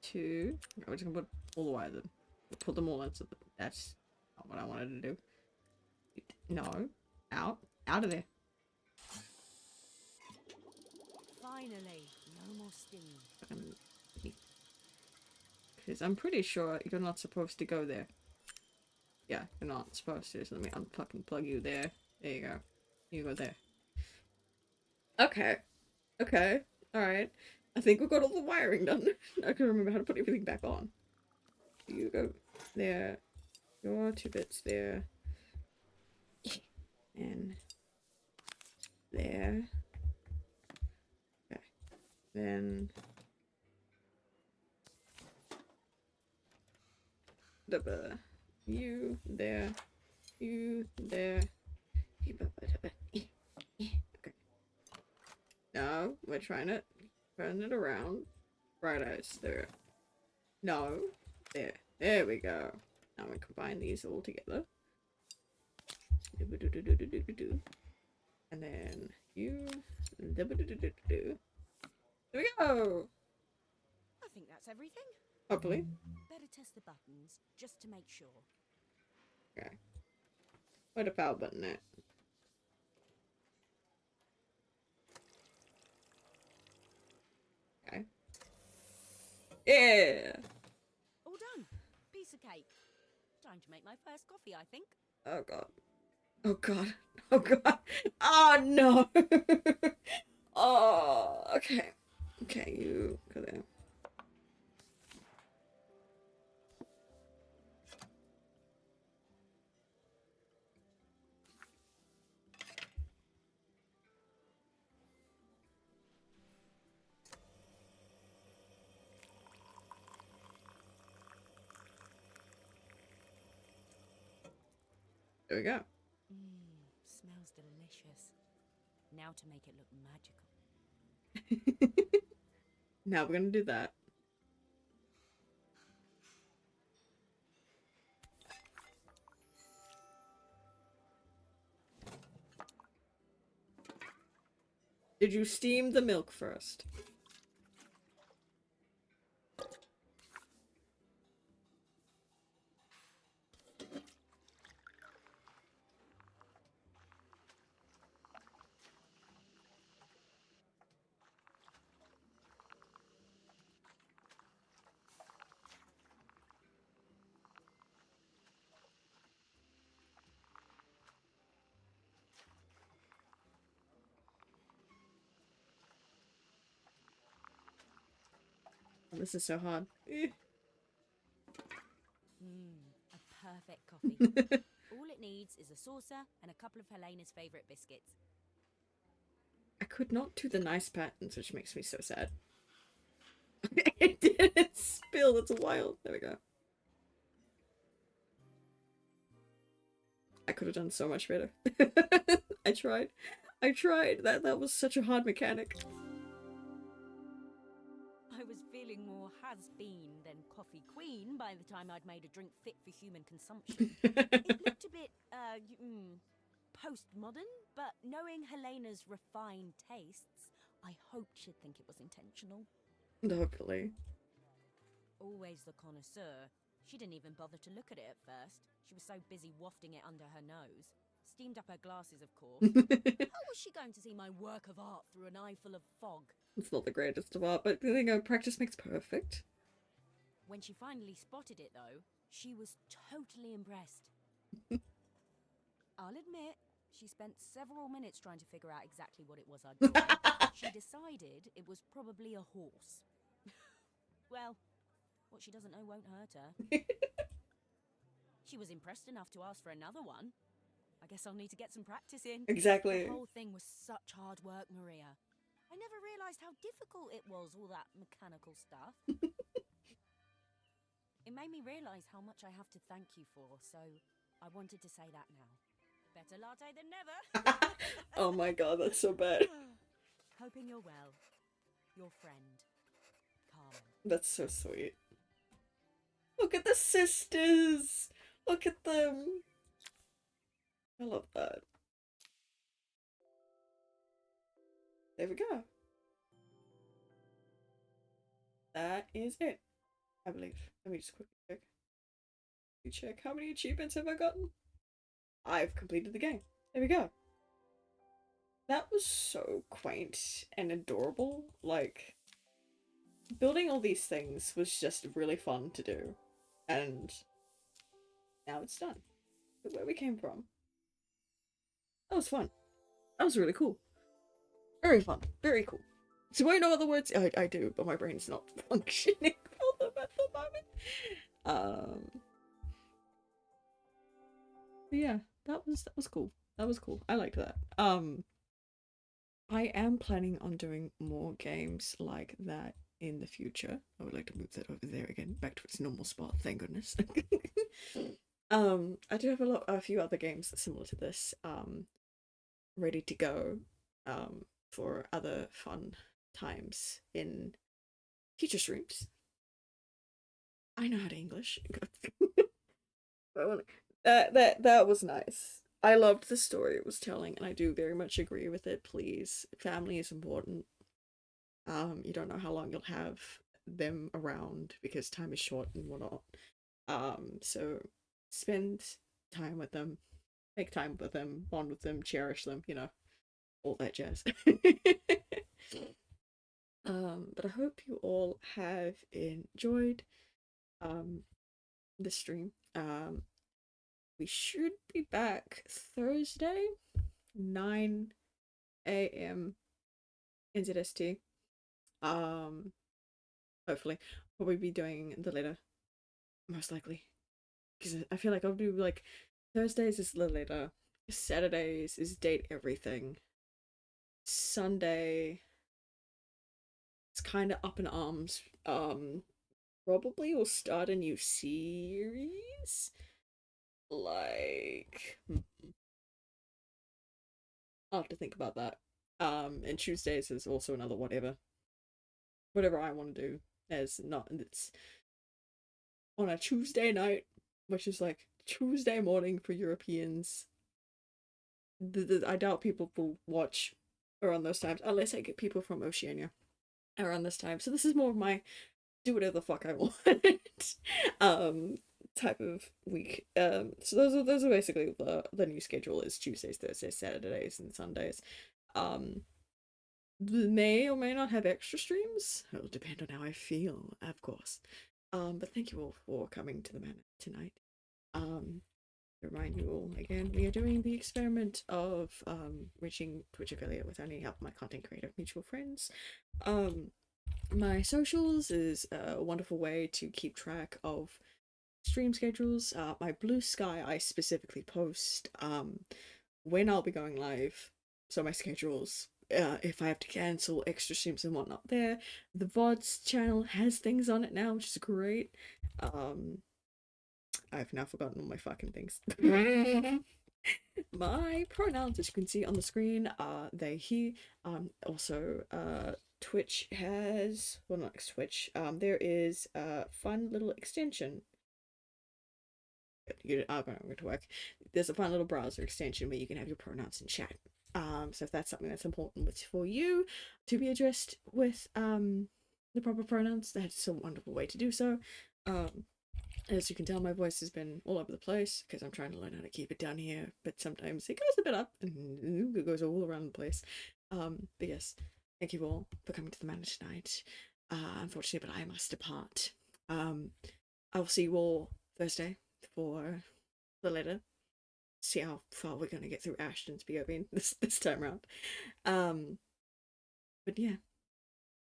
Two. Okay, we're just gonna put all the wires in. We'll put them all in. So that's not what I wanted to do. No. Out. Out of there. Finally, no more steam. Because I'm pretty sure you're not supposed to go there. Yeah, you're not supposed to. So let me unfucking plug you there. There you go. You go there. Okay. Okay. Alright. I think we've got all the wiring done. I can remember how to put everything back on. You go there. Your two bits there. And there. Okay. Then you there. You there. Okay. Now we're trying to turn it around. Right eyes there. No. There. There we go. Now we combine these all together. And then you. There we go! I think that's everything. Hopefully. Better test the buttons, just to make sure. Okay. Where the power button at? Yeah. All done. Piece of cake. Time to make my first coffee, I think. Oh god. Oh god. Oh god. Oh no. Oh. Okay. Okay. You go there. There we go. Smells delicious. Now to make it look magical. Now we're gonna do that. Did you steam the milk first? This is so hard. A perfect coffee. All it needs is a saucer and a couple of Helena's favourite biscuits. I could not do the nice patterns, which makes me so sad. It didn't spill, that's wild. There we go. I could have done so much better. I tried. I tried. That was such a hard mechanic. I was feeling more has-been than coffee queen by the time I'd made a drink fit for human consumption. It looked a bit, postmodern, but knowing Helena's refined tastes, I hoped she'd think it was intentional. Hopefully. Always the connoisseur, she didn't even bother to look at it at first. She was so busy wafting it under her nose. Steamed up her glasses, of course. How was she going to see my work of art through an eyeful of fog? It's not the greatest of art, but you know, practice makes perfect. When she finally spotted it, though, she was totally impressed. I'll admit, she spent several minutes trying to figure out exactly what it was I'd drawn. She decided it was probably a horse. Well, what she doesn't know won't hurt her. She was impressed enough to ask for another one. I guess I'll need to get some practice in. Exactly. The whole thing was such hard work, Maria. I never realised how difficult it was, all that mechanical stuff. It made me realise how much I have to thank you for, so I wanted to say that now. Better latte than never. Oh my god, that's so bad. Hoping you're well. Your friend, Carmen. That's so sweet. Look at the sisters! Look at them! I love that. There we go. That is it, I believe. Let me just quickly check. Check how many achievements have I gotten? I've completed the game. There we go. That was so quaint and adorable. Like, building all these things was just really fun to do. And now it's done. Look where we came from. That was fun. That was really cool. Very fun. Very cool. So I know other words? I do, but my brain's not functioning for them at the moment. But yeah, that was cool. That was cool. I liked that. I am planning on doing more games like that in the future. I would like to move that over there again, back to its normal spot, thank goodness. I do have a few other games similar to this, ready to go, for other fun times in future streams. I know how to English. That was nice. I loved the story it was telling, and I do very much agree with it. Please, family is important. You don't know how long you'll have them around because time is short and whatnot. So spend time with them, make time with them, bond with them, cherish them, you know, all that jazz. But I hope you all have enjoyed the stream. We should be back Thursday, 9 a.m. NZST. Hopefully. Probably be doing the letter, most likely. Because I feel like I'll do like Thursdays is the letter, Saturdays is date everything, Sunday it's kind of up in arms. Probably we'll start a new series. Like, I'll have to think about that. And Tuesdays is also another whatever I want to do. It's on a Tuesday night, which is like Tuesday morning for Europeans. I doubt people will watch around those times unless I get people from Oceania around this time. So this is more of my do whatever the fuck I want type of week. So those are basically the new schedule is Tuesdays, Thursdays, Saturdays, and Sundays. May or may not have extra streams. It'll depend on how I feel, of course. But thank you all for coming to the manor tonight. To remind you all again, we are doing the experiment of reaching Twitch affiliate with only help my content creator mutual friends. My socials is a wonderful way to keep track of stream schedules. My Blue Sky, I specifically post when I'll be going live, so my schedules, if I have to cancel extra streams and whatnot there. The VODs channel has things on it now, which is great. I've now forgotten all my fucking things. My pronouns, as you can see on the screen, are they, he. Also, Twitch has, well, not Twitch, there is a fun little extension. I'm going to work. There's a fun little browser extension where you can have your pronouns in chat. So if that's something that's important for you to be addressed with the proper pronouns, that's a wonderful way to do so. As you can tell, my voice has been all over the place because I'm trying to learn how to keep it down here, but sometimes it goes a bit up and it goes all around the place. But yes, thank you all for coming to the manor tonight. Unfortunately, but I must depart. I will see you all Thursday for the letter. See how far we're going to get through Ashton's POV this time around. But yeah,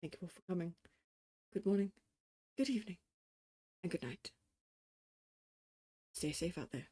thank you all for coming. Good morning, good evening, and good night. Stay safe out there.